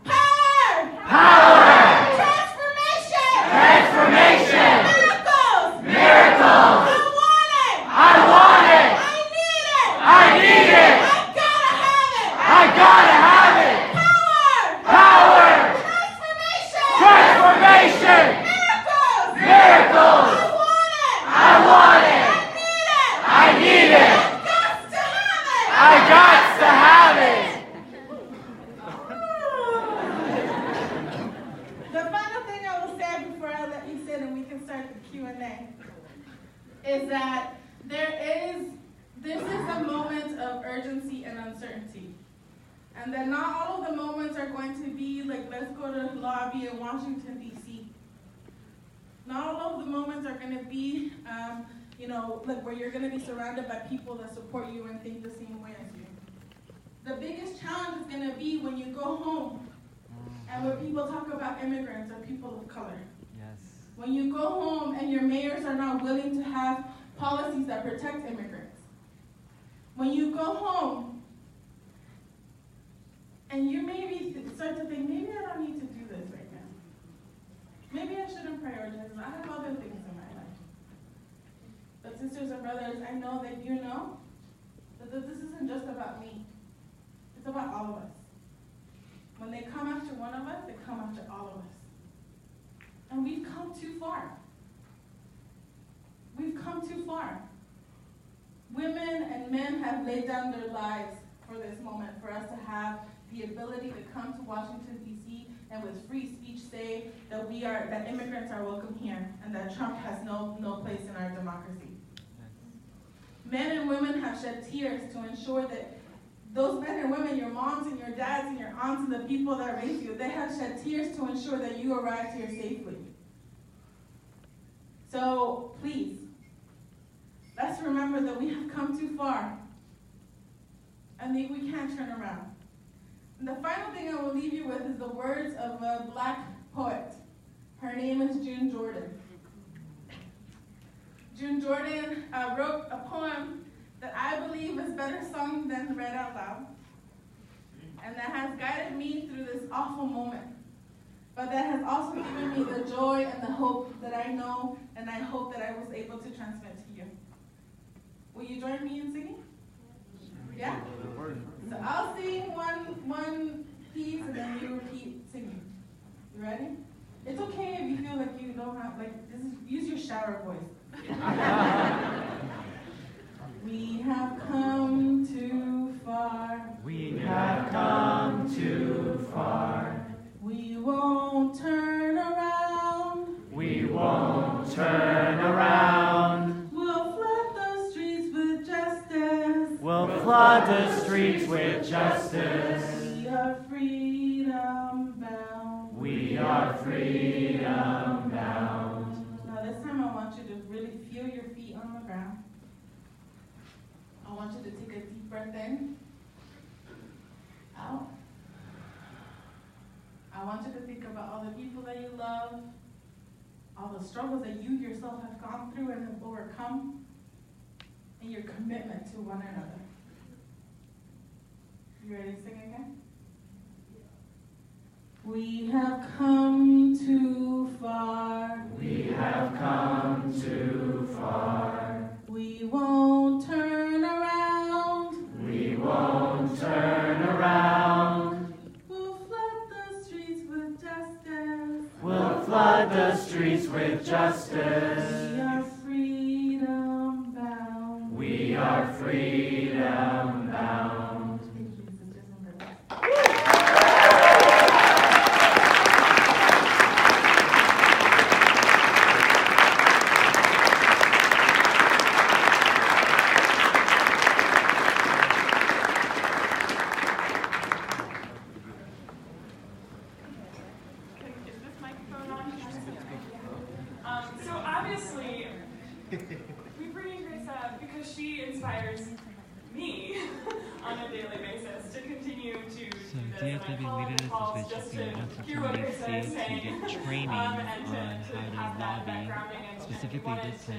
Power! Power. Transformation! Transformation. Miracles! Miracles. I want it! I want it. I need it! I need it. I gotta have it! I gotta have it. Power! Power. Transformation! Transformation. Miracles! Miracles. I want it! I want it. I need it! I need it. I got to have it! I got to have it. The final thing I will say before I let you sit and we can start the Q&A is that this is a moment of urgency and uncertainty. And that not all of the moments are going to be like, let's go to the lobby in Washington, D.C. Not all of the moments are going to be, like where you're going to be surrounded by people that support you and think the same way as you. The biggest challenge is going to be when you go home and when people talk about immigrants or people of color. Yes. When you go home and your mayors are not willing to have policies that protect immigrants. When you go home and you maybe start to think, maybe I don't need to do this right now. Maybe I shouldn't prioritize this. I have other things in my life. But sisters and brothers, I know that you know that this isn't just about me. It's about all of us. When they come after one of us, they come after all of us. And we've come too far. We've come too far. Women and men have laid down their lives for this moment, for us to have the ability to come to Washington, D.C., and with free speech say that that immigrants are welcome here, and that Trump has no place in our democracy. Men and women have shed tears to ensure that those men and women, your moms and your dads and your aunts and the people that raised you, they have shed tears to ensure that you arrived here safely. So please, let's remember that we have come too far and that we can't turn around. And the final thing I will leave you with is the words of a Black poet. Her name is June Jordan. June Jordan wrote a poem that I believe is better sung than read out loud, and that has guided me through this awful moment, but that has also given me the joy and the hope that I know and I hope that I was able to transmit to you. Will you join me in singing? Yeah? So I'll sing one piece and then you repeat singing. You ready? It's okay if you feel like you don't have, use your shower voice. We have come too far. We have come too far. We won't turn around. We won't turn around. We'll flood the streets with justice. We'll flood the streets with justice. We are freedom bound. We are freedom bound. Now this time I want you to really feel your feet on the ground. I want you to take a deep breath in, out. I want you to think about all the people that you love, all the struggles that you yourself have gone through and have overcome, and your commitment to one another. You ready to sing again? We have come too far. We have come too far. We won't turn around. We won't turn around. We'll flood the streets with justice. We'll flood the streets with justice. We are freedom bound. We are freedom bound. Thank you, sisters and brothers. Is this microphone on? So obviously, we bring in Grace up because she inspires me on a daily basis to continue to do this. And I call the calls just to hear what Grace is saying and to have that backgrounding and we wanted to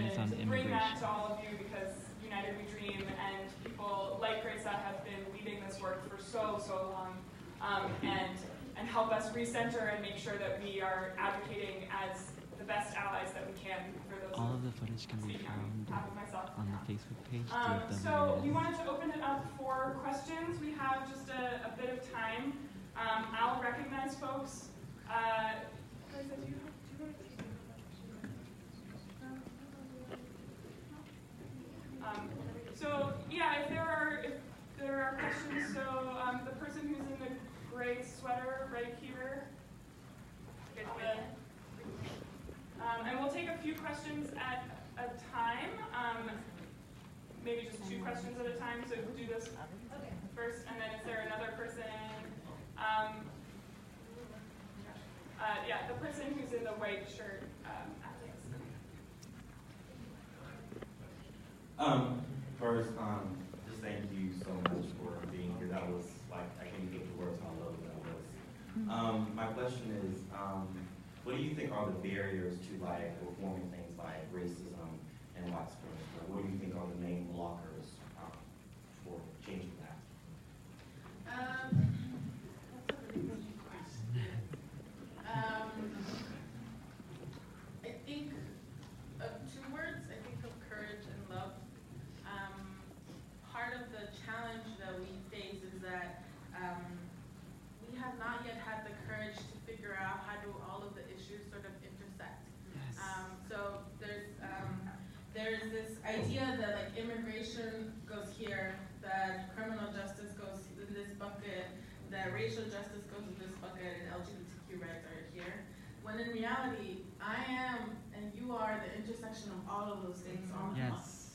bring that to all of you because United We Dream and people like Grace have been leading this work for so long. And help us recenter and make sure that we are advocating as the best allies that we can for those. All of the footage can be found on the Facebook page. So we wanted to open it up for questions. We have just a bit of time. I'll recognize folks. Lisa, do you want to take so yeah, if there are questions, so the person who's in the gray sweater right here. And we'll take a few questions at a time. questions at a time, so we'll do this first, and then is there another person? Yeah, the person who's in the white shirt after this. First, just thank you so much for being here. That was like, I can't even get the words how lovely that was. My question is, what do you think are the barriers to like reforming things like racism and white supremacy? What do you think are the main blockers for changing that? That's a really good question. I think of two words. I think of courage and love. Part of the challenge that we face is that we have not yet had the courage to figure out how do all of the issues sort of intersect. Yes. So there's this idea that like immigration goes here, that criminal justice goes in this bucket, that racial justice goes in this bucket, and LGBTQ rights are here. When in reality, I am and you are the intersection of all of those things all at once.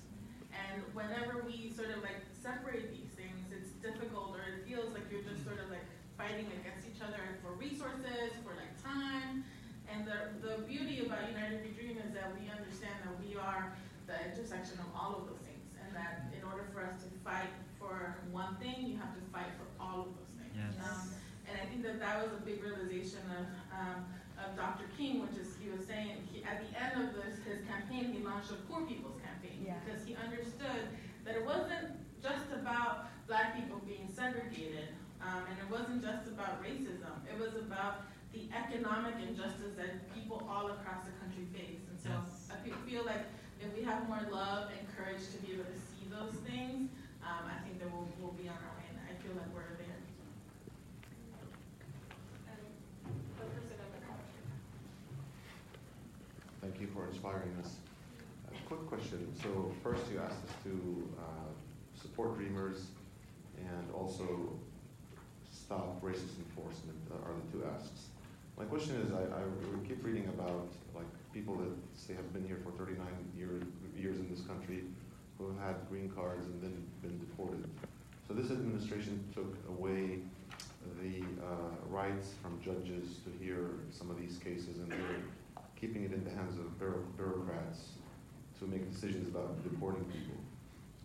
And whenever we sort of like separate these things, it's difficult, or it feels like you're just sort of like fighting against each other for resources, for like time. And the beauty about United We Dream is that we understand that we are the intersection of all of those things, and that in order for us to fight for one thing, you have to fight for all of those things. Yes. And I think that that was a big realization of Dr. King, which is he was saying at the end of his campaign, he launched a Poor People's Campaign, because he understood that it wasn't just about Black people being segregated, and it wasn't just about racism. It was about the economic injustice that people all across the country face. And so I feel like if we have more love and courage to be able to see those things, I think that we'll be on our way, and I feel like we're there. And the person at the college. Thank you for inspiring us. A quick question. So first you asked us to support Dreamers and also stop racist enforcement are the two asks. My question is, I keep reading about like people that say have been here for 39 years in this country who have had green cards and then been deported. So this administration took away the rights from judges to hear some of these cases, and they're keeping it in the hands of bureaucrats to make decisions about deporting people.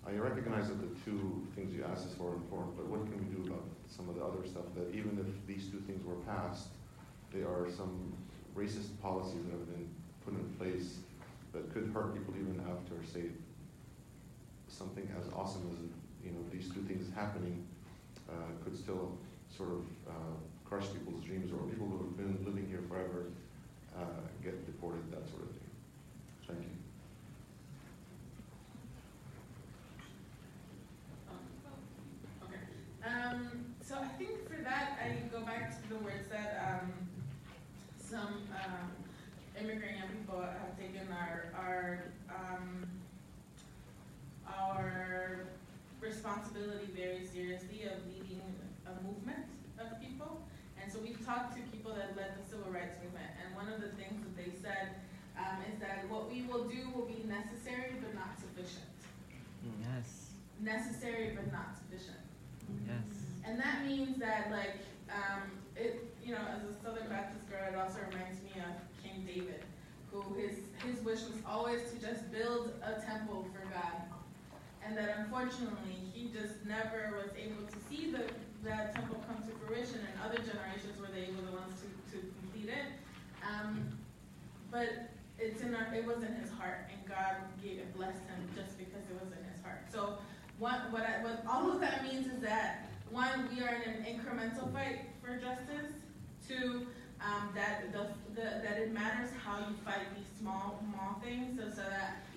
I recognize that the two things you asked us for are important, but what can we do about some of the other stuff that even if these two things were passed, there are some racist policies that have been put in place that could hurt people even after, say, something as awesome as these two things happening could still sort of crush people's dreams, or people who have been living here forever get deported, that sort of thing. Thank you. So I think for that, I go back to the words that some immigrant young people have taken our responsibility very seriously of leading a movement of people. And so we've talked to people that led the civil rights movement, and one of the things that they said is that what we will do will be necessary but not sufficient. Yes. Necessary but not sufficient. Yes. And that means that, like, as a Southern Baptist girl, it also reminds me of King David, who his wish was always to just build a temple for God. And that unfortunately, he just never was able to see that temple come to fruition, and other generations were the ones to complete it. But it was in his heart, and God blessed him just because it was in his heart. So what all of that means is that, one, we are in an incremental fight for justice. Two, that it matters how you fight these small things. So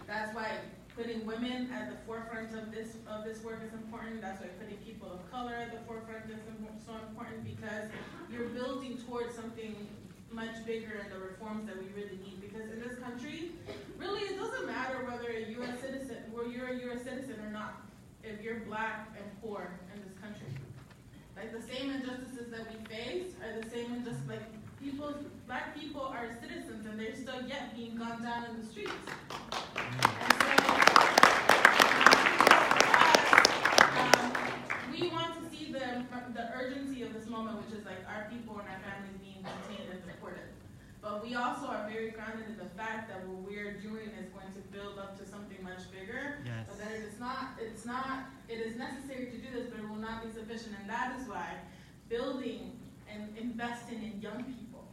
that's why putting women at the forefront of this work is important. That's why putting people of color at the forefront is so important, because you're building towards something much bigger in the reforms that we really need. Because in this country, really, it doesn't matter whether you're a citizen or not. If you're Black and poor in this country, like the same injustices that we face are the same injustices. Like Black people are citizens, and they're still yet being gunned down in the streets. And so, which is like our people and our families being contained and supported. But we also are very grounded in the fact that what we're doing is going to build up to something much bigger. Yes. But that it is necessary to do this, but it will not be sufficient. And that is why building and investing in young people,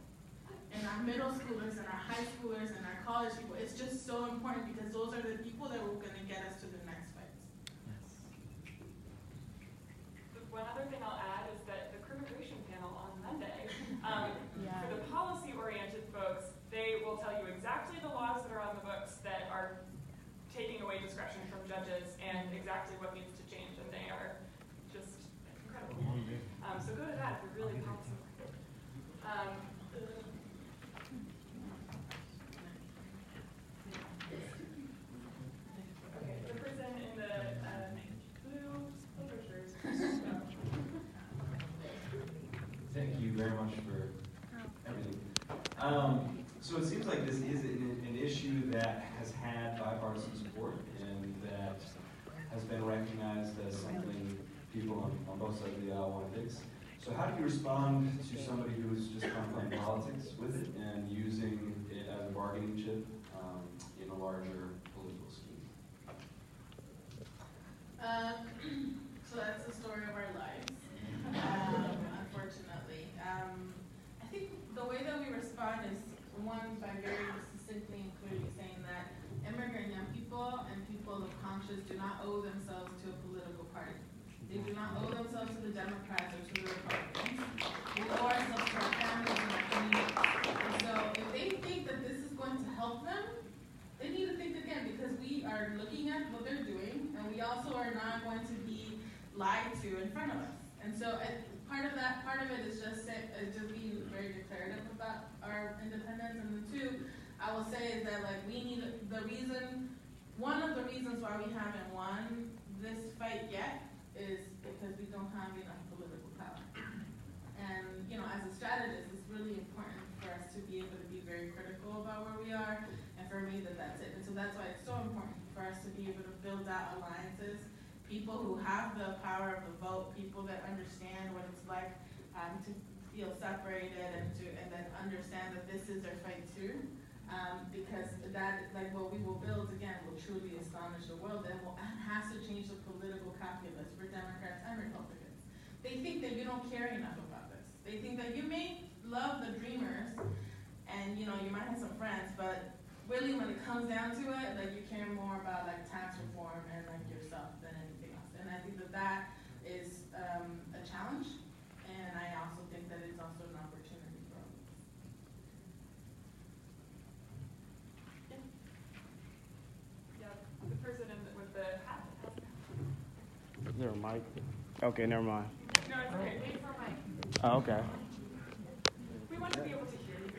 in our middle schoolers and our high schoolers and our college people, it's just so important because those are the people that are going to get us to the next fights. One other thing I'll add is that the immigration panel on Monday, for the policy-oriented folks, they will tell you exactly the laws that are on the books that are taking away discretion from judges and exactly what needs to change, and they are just incredible. So go to that if you're really policy. Okay, the person in the blue shirts. Thank you very much for everything. So it seems like this is an issue that has had bipartisan support and that has been recognized as something people on both sides of the aisle want to fix. So how do you respond to somebody who is just kind of playing politics with it and using it as a bargaining chip in a larger political scheme? So that's the story of our lives, unfortunately. I think the way that we respond is, one, by very succinctly and clearly saying that immigrant young people and people of conscience do not owe themselves to a political party. They do not owe themselves to the Democrats or to the Republicans. We owe ourselves to our families and our communities. And so if they think that this is going to help them, they need to think again, because we are looking at what they're doing, and we also are not going to be lied to in front of us. And so part of it is just being very declarative about our independence. And then two, I will say is that one of the reasons why we haven't won this fight yet is because we don't have enough political power. And as a strategist, it's really important for us to be able to be very critical about where we are, and for me that's it. And so that's why it's so important for us to be able to build out alliances, people who have the power of the vote, people that understand what it's like to feel separated and then understand that this is their fight too. Because that, what we will build, again, will truly astonish the world and has to change the political calculus for Democrats and Republicans. They think that you don't care enough about this. They think that you may love the dreamers and, you might have some friends, but really when it comes down to it, you care more about, tax reform and, yourself than anything else. And I think that is a challenge, and I also think that it's also an opportunity for all of us. The person with the hat. Is there a mic? Okay, never mind. No, it's okay. Wait for a mic. Oh, okay. We want to be able to hear you.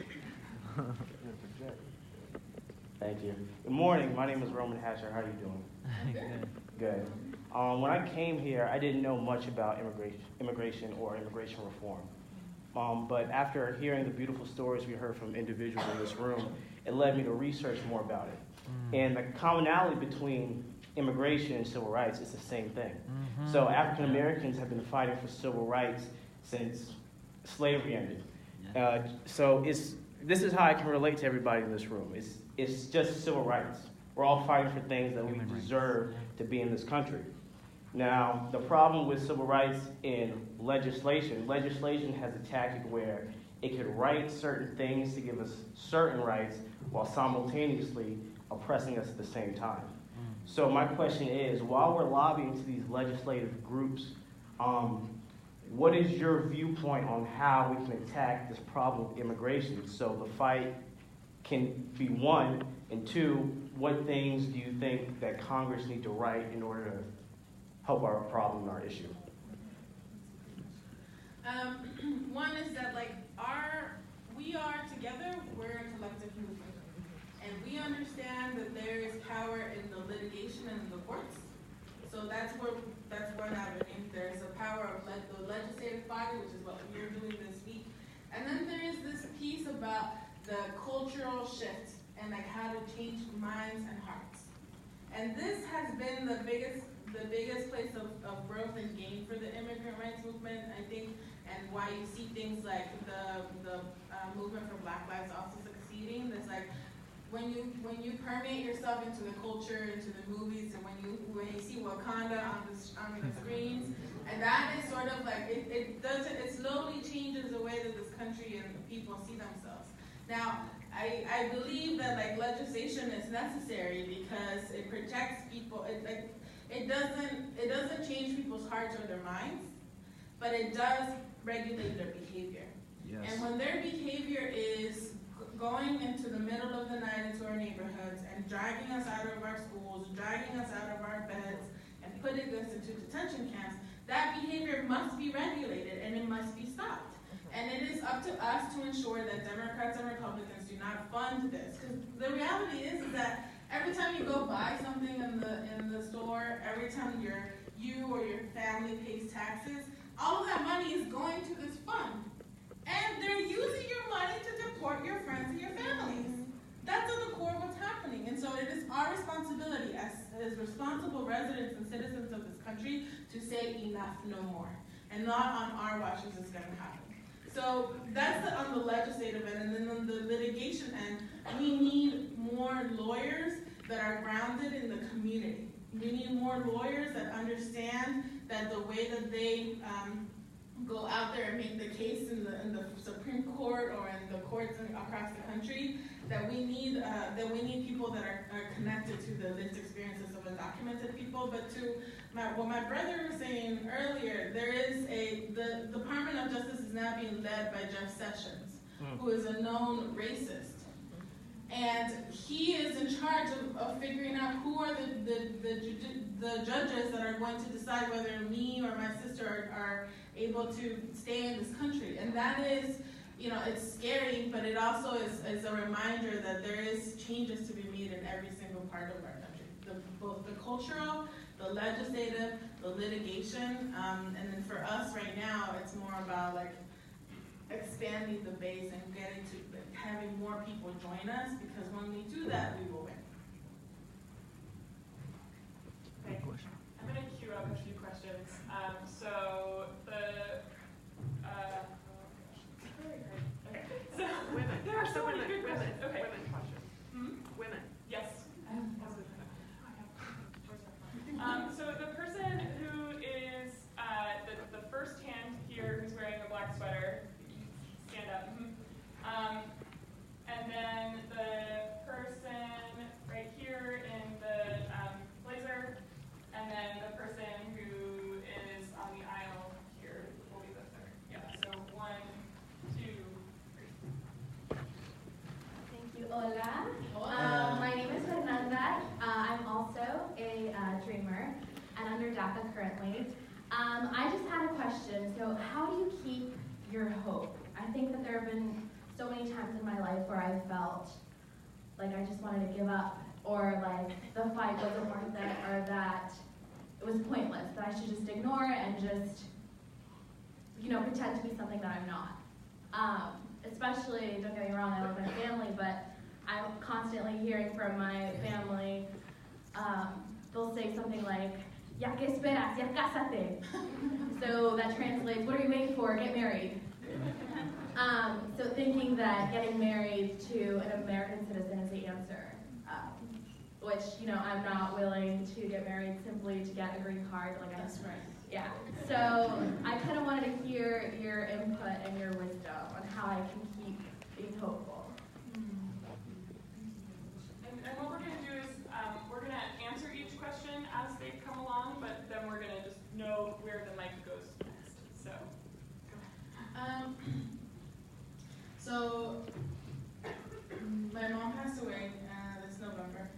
Thank you. Good morning. My name is Roman Hatcher. How are you doing? Good. When I came here, I didn't know much about immigration or immigration reform. But after hearing the beautiful stories we heard from individuals in this room, it led me to research more about it. And the commonality between immigration and civil rights is the same thing. So African Americans have been fighting for civil rights since slavery ended. So this is how I can relate to everybody in this room. It's just civil rights. We're all fighting for things that we deserve to be in this country. Now, the problem with civil rights in legislation has a tactic where it could write certain things to give us certain rights while simultaneously oppressing us at the same time. So my question is, while we're lobbying to these legislative groups, what is your viewpoint on how we can attack this problem of immigration so the fight can be won? And two, what things do you think that Congress need to write in order to help our problem, our issue? One is that we are together, we're a collective movement. And we understand that there is power in the litigation and in the courts. So that's one avenue. There's a power of the legislative body, which is what we're doing this week. And then there is this piece about the cultural shift and how to change minds and hearts. And this has been the biggest place of growth and gain for the immigrant rights movement. I think and why you see things like the movement for Black Lives also succeeding. There's like, when you permeate yourself into the culture, into the movies, and when you see Wakanda on the screens, and that is sort of like it slowly changes the way that this country and people see themselves. Now, I believe that like legislation is necessary because it protects people. It doesn't change people's hearts or their minds, but it does regulate their behavior. Yes. And when their behavior is going into the middle of the night into our neighborhoods and dragging us out of our schools, dragging us out of our beds, and putting us into detention camps, that behavior must be regulated and it must be stopped. And it is up to us to ensure that Democrats and Republicans do not fund this. Because the reality is that every time you go buy something in the store, every time you or your family pays taxes, all of that money is going to this fund. And they're using your money to deport your friends and your families. That's at the core of what's happening. And so it is our responsibility as responsible residents and citizens of this country to say enough, no more. And not on our watch is this going to happen. So that's on the legislative end. And then on the litigation end, we need more lawyers that are grounded in the community. We need more lawyers that understand that the way that they go out there and make the case in the Supreme Court or in the courts across the country, that we need people that are connected to the lived experiences of undocumented people. But to what my brother was saying earlier, the Department of Justice is now being led by Jeff Sessions, who is a known racist. And he is in charge of figuring out who are the judges that are going to decide whether me or my sister are able to stay in this country. And that is, it's scary, but it also is a reminder that there is changes to be made in every single part of our country. Both the cultural, the legislative, the litigation, and then for us right now, it's more about like expanding the base and getting to having more people join us, because when we do that, we will win. Okay. I'm going to queue up a few questions. So women. There are so many good Women. questions. Okay. Women questions. Women. Yes. So the person who is the first hand here, who's wearing a black sweater, stand up. And then the person right here in the blazer, and then the person who is on the aisle here will be the third. Yeah. So 1, 2, 3. Thank you. Hola. My name is Fernanda. I'm also a dreamer and under DACA currently. I just had a question. So how do you keep your hope? I think that there have been so many times in my life where I felt like I just wanted to give up, or like the fight wasn't worth it, or that it was pointless, that I should just ignore it and just, pretend to be something that I'm not. Especially, don't get me wrong, I love my family, but I'm constantly hearing from my family, they'll say something like, ya que esperas, ya cásate. So that translates, what are you waiting for? Get married. So thinking that getting married to an American citizen is the answer, which, I'm not willing to get married simply to get a green card. That's right. Yeah. So I kind of wanted to hear your input and your wisdom on how I can keep being hopeful. And what we're going to do is we're going to answer each question as they come along, but then we're going to just know where the mic goes next. So, go ahead. So, my mom passed away this November,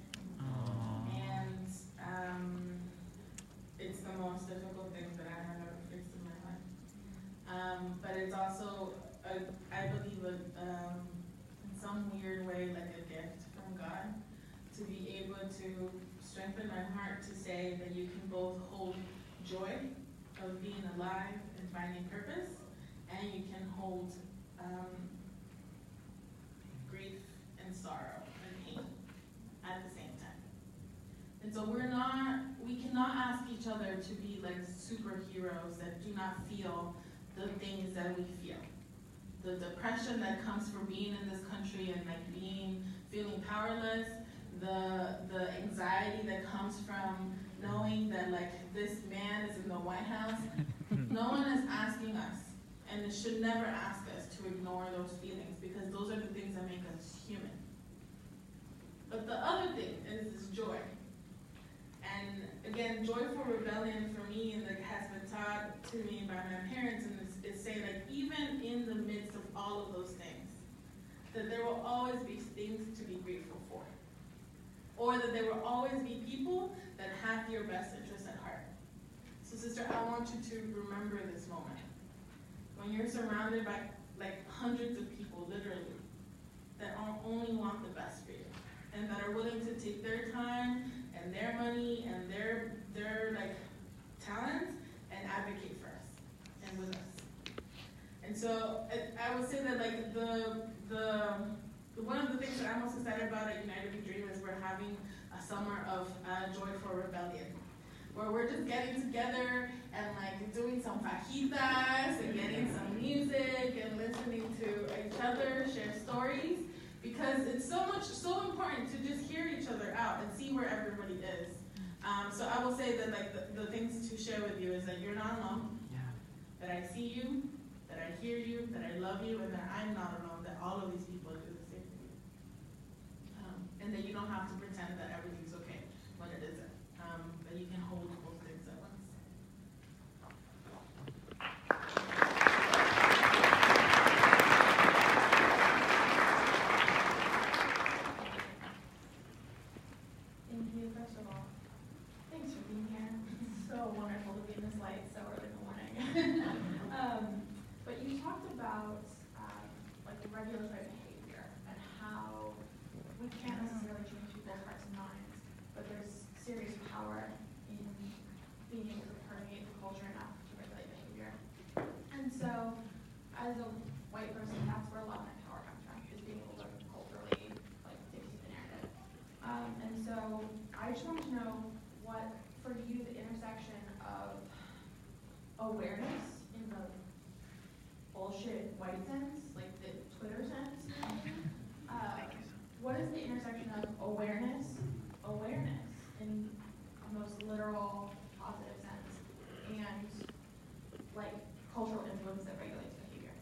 and it's the most difficult thing that I have ever faced in my life. But it's also, I believe, in some weird way, like a gift from God, to be able to strengthen my heart to say that you can both hold joy of being alive and finding purpose, and you can hold grief and sorrow and pain at the same time. And so we cannot ask each other to be like superheroes that do not feel the things that we feel. The depression that comes from being in this country and like feeling powerless, the anxiety that comes from knowing that like this man is in the White House. No one is asking us, and it should never ask us to ignore those feelings, because those are the things that make us human. But the other thing is this joy. And again, joyful rebellion for me like has been taught to me by my parents, and it's saying like even in the midst of all of those things, that there will always be things to be grateful for. Or that there will always be people that have your best interest at heart. So sister, I want you to remember this moment. When you're surrounded by like hundreds of people, literally, that only want the best for you, and that are willing to take their time and their money and their like talents and advocate for us and with us. And so I would say that like one of the things that I'm most excited about at United We Dream is we're having a summer of joyful rebellion, where we're just getting together and like doing some fajitas and getting some music and listening to each other share stories, because it's so important to just hear each other out and see where everybody is. So I will say that like the things to share with you is that you're not alone, that I see you, that I hear you, that I love you, and that I'm not alone, that all of these people do the same thing. And that you don't have to pretend that everything's okay when it isn't. That you can hold both things at once. Thank you, first of all. Thanks for being here. It's so wonderful to be in this light so early in the morning. But you talked about like the regulatory behavior and how we can't necessarily change people's hearts and minds, but there's serious power in being able to permeate the culture enough to regulate behavior. And so, as a white person, that's where a lot of my power comes from, is being able to culturally like dictate the narrative. And so, I just want to know what, for you, the intersection of awareness in the bullshit white sense, like the Twitter sense, what is the intersection of awareness in the most literal, positive sense, and like cultural influence that regulates behavior?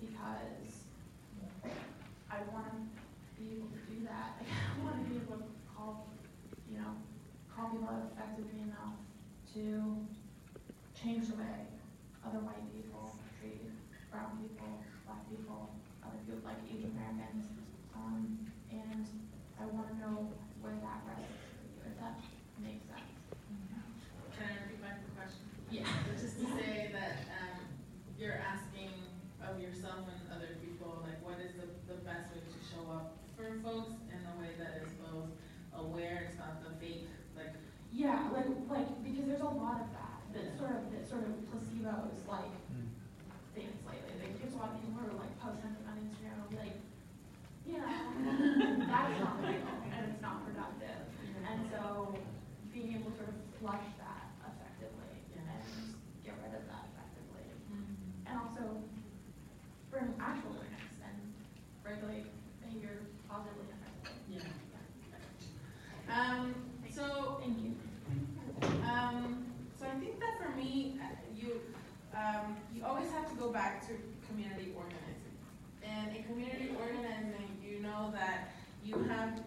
Because I want to be able to do that. Like, I want to be able to call people out effectively enough to change the way other white people treat brown people, black people, other people like Asian Americans. And I want to know where that rests for you, if that makes sense. Can I repeat back the question? Yeah. So just to say that you're asking of yourself and other people, like what is the best way to show up for folks in a way that is both aware, it's not the fake, like. Yeah, like because there's a lot of that sort of placebos like things lately. Like there's a lot of people who are like post something on Instagram and be like, that's not real and it's not productive. And so being able to sort of flush that effectively and get rid of that effectively. And also bring actual awareness and regulate behavior positively and effectively. So thank you. So I think that for me, you always have to go back to community organizing. And in community organizing, you know that you have,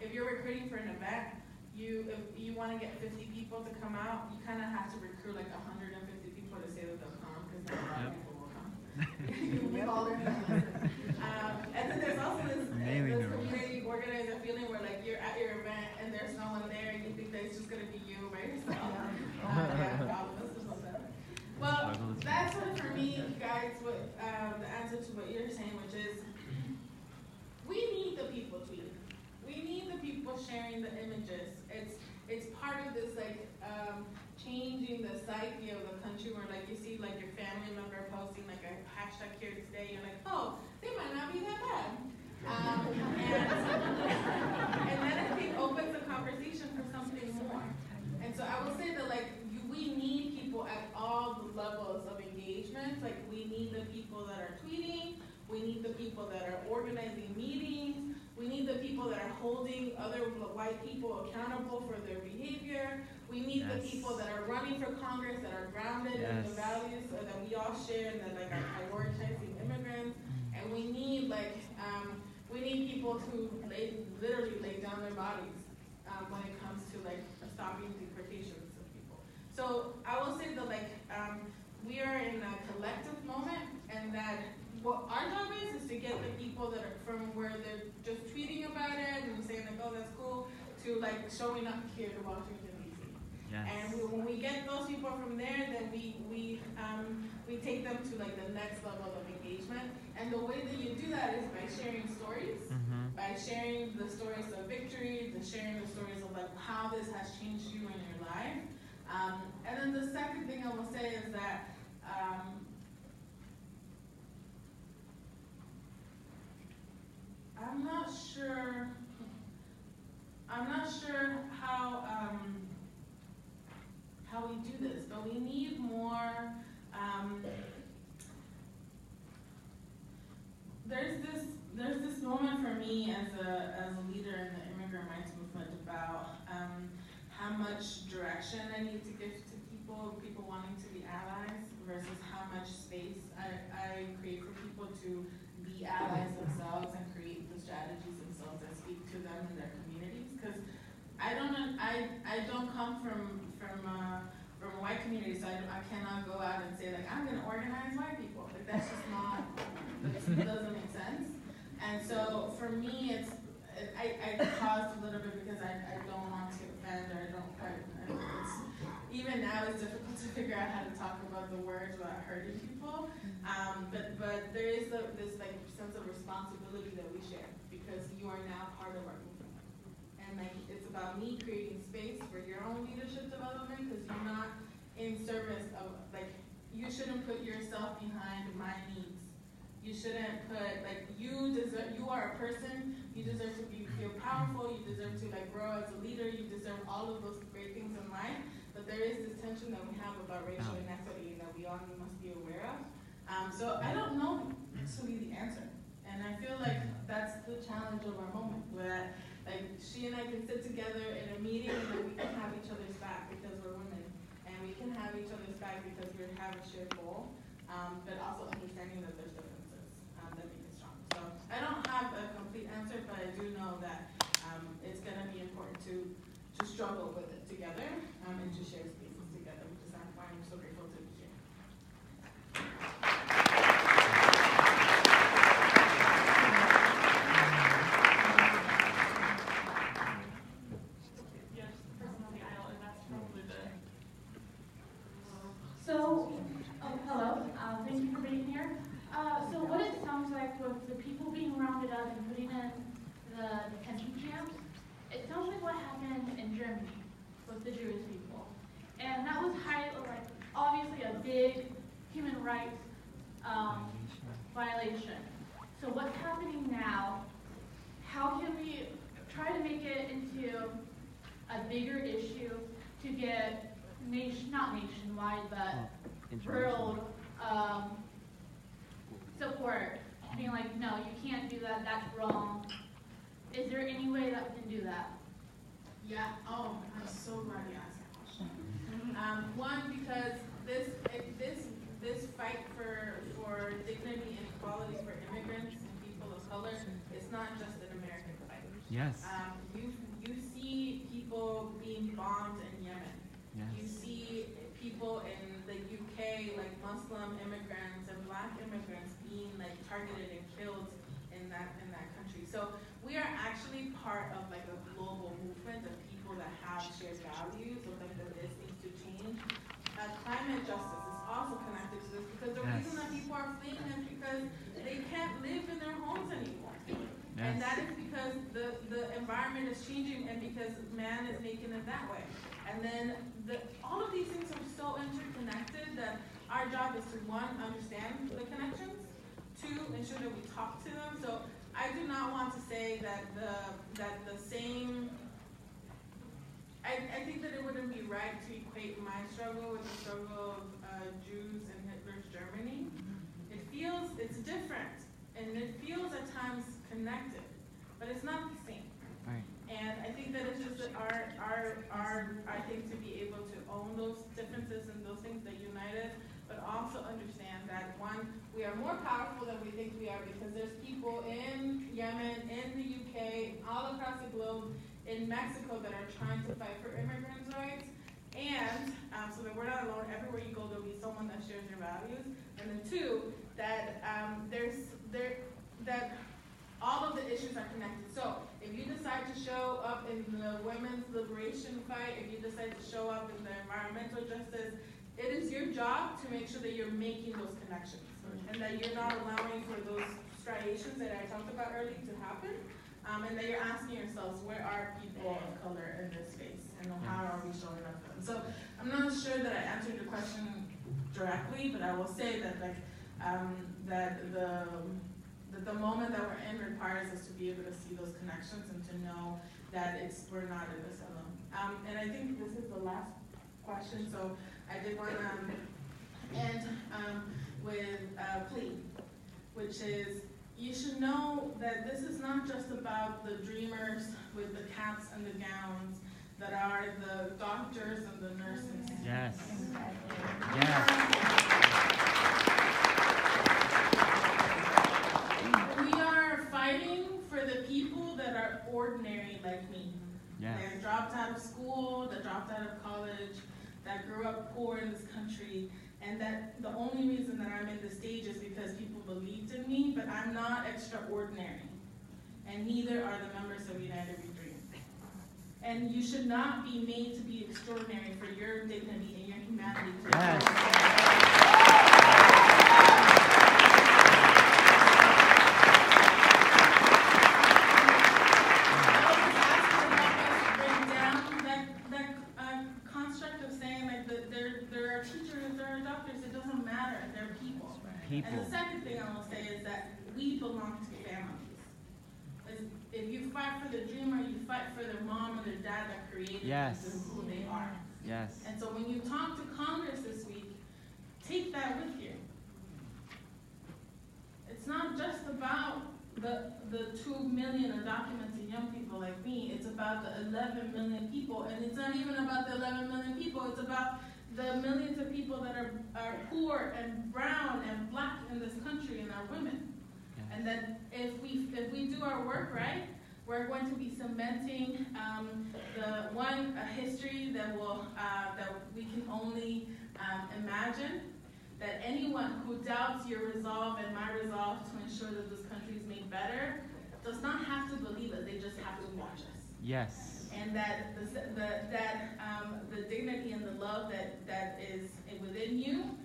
if you're recruiting for an event, if you want to get 50 people to come out, you kind of have to recruit like 150 people to say that they'll come, because not a lot of people will come. With all their families. And then there's also this community organizer feeling where like you're at your event and there's no one there and you think that it's just going to be you by yourself. Well, that's what for me guides what the answer to what you're saying, which is we need the people tweeting. We need the people sharing the images. It's part of this like changing the psyche of the country, where like you see like your family member posting like a hashtag here today, you're like, oh, they might not be that bad. And then I think opens the conversation for something more. And so I will say that like we need people at all the levels of engagement tweeting. We need the people that are organizing meetings. We need the people that are holding other white people accountable for their behavior. We need the people that are running for Congress that are grounded in the values that we all share and that like are prioritizing immigrants. And we need people who literally lay down their bodies when it comes to like stopping deportations of people. So I will say that we are in a collective moment, and that what our job is to get the people that are from where they're just tweeting about it and saying like, oh, that's cool, to like showing up here to Washington D.C. Yes. And when we get those people from there, then we take them to like the next level of engagement. And the way that you do that is by sharing stories, by sharing the stories of victory, sharing the stories of like how this has changed you in your life. And then the second thing I will say is that I'm not sure how we do this, but we need more. There's this moment for me as a leader in the immigrant rights movement about how much direction I need to give to people wanting to be allies versus how much space I create for people to be allies themselves and create the strategies themselves that speak to them and their communities. Because I don't come from a white community, so I cannot go out and say like I'm going to organize white people. Like that's just not. It doesn't make sense. And so for me, I paused a little bit because I don't want to offend, or I don't quite. Even now it's difficult to figure out how to talk about the words without hurting people. But there is this like sense of responsibility that we share because you are now part of our movement, and like it's about me creating space for your own leadership development because you're not in service of like you shouldn't put yourself behind my needs. You shouldn't put like you are a person. You deserve to feel powerful. You deserve to like grow as a leader. You deserve all of those great things in life. But there is this tension that we have about racial inequity that we all must be aware of. So I don't know necessarily the answer, and I feel like that's the challenge of our moment. Where like she and I can sit together in a meeting and then we can have each other's back because we're women, and we can have each other's back because we have a shared goal, but also understanding that there's differences that make us strong. So I don't have a complete answer, but I do know that it's going to be important to struggle with it together and to share spaces together, which is why I'm so grateful to be here. Yes, the person on the aisle, and that's probably the. So, hello. Thank you for being here. So what it sounds like with the people being rounded up and putting in the detention camps, it sounds like what happened in Germany with the Jewish people. And that was obviously a big human rights violation. So what's happening now? How can we try to make it into a bigger issue to get not nationwide, but world support? Being like, no, you can't do that, that's wrong. Is there any way that we can do that? Yeah, I'm so glad you asked that question. One, because this fight for dignity and equality for immigrants and people of color is not just an American fight. Yes. You see people being bombed in Yemen. Yes. You see people in the UK, like Muslim immigrants and Black immigrants, being like targeted and killed in that country. So we are actually part of like a global movement of people that have shared values of like that this needs to change. Climate justice is also connected to this because the reason that people are fleeing is because they can't live in their homes anymore. Yes. And that is because the environment is changing and because man is making it that way. And then all of these things are so interconnected that our job is to, one, understand the connections, two, ensure that we talk to them. So I do not want to say that the same. I think that it wouldn't be right to equate my struggle with the struggle of Jews in Hitler's Germany. It's different. and it feels at times connected, but it's not the same. Right. And I think that it's just that I think to be able to own those differences and those things that unite us, but also understand that one, we are more powerful than we think we are, because there's people in Yemen, in the UK, all across the globe, in Mexico that are trying to fight for immigrants' rights. And so that we're not alone. Everywhere you go, there'll be someone that shares your values. And then two, that that all of the issues are connected. So if you decide to show up in the women's liberation fight, if you decide to show up in the environmental justice, it is your job to make sure that you're making those connections and that you're not allowing for those striations that I talked about earlier to happen, and that you're asking yourselves, where are people of color in this space, and how are we showing up for them? So I'm not sure that I answered your question directly, but I will say that the moment that we're in requires us to be able to see those connections and to know that we're not in this alone. And I think this is the last question, so I did want to end with a plea, which is, you should know that this is not just about the dreamers with the caps and the gowns that are the doctors and the nurses. Yes. Yes. We are fighting for the people that are ordinary like me. Yes. That dropped out of school, that dropped out of college, that grew up poor in this country, and that the only reason that I'm in the stage is because people believed in me, but I'm not extraordinary. And neither are the members of United We Dream. And you should not be made to be extraordinary for your dignity and your humanity. And the second thing I will say is that we belong to families. If you fight for the dreamer, you fight for their mom and their dad that created them and who they are. Yes. And so when you talk to Congress this week, take that with you. It's not just about the 2 million undocumented young people like me. It's about the 11 million people, and it's not even about the 11 million people. It's about the millions of people that are poor and brown and black in this country and are women. Yes. And that if we do our work right, we're going to be cementing a history that we can only imagine. That anyone who doubts your resolve and my resolve to ensure that this country is made better does not have to believe it. They just have to watch us. Yes. And that the dignity and the love that is within you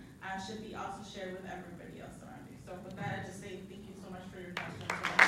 should be also shared with everybody else around you. So with that, I just say thank you so much for your question.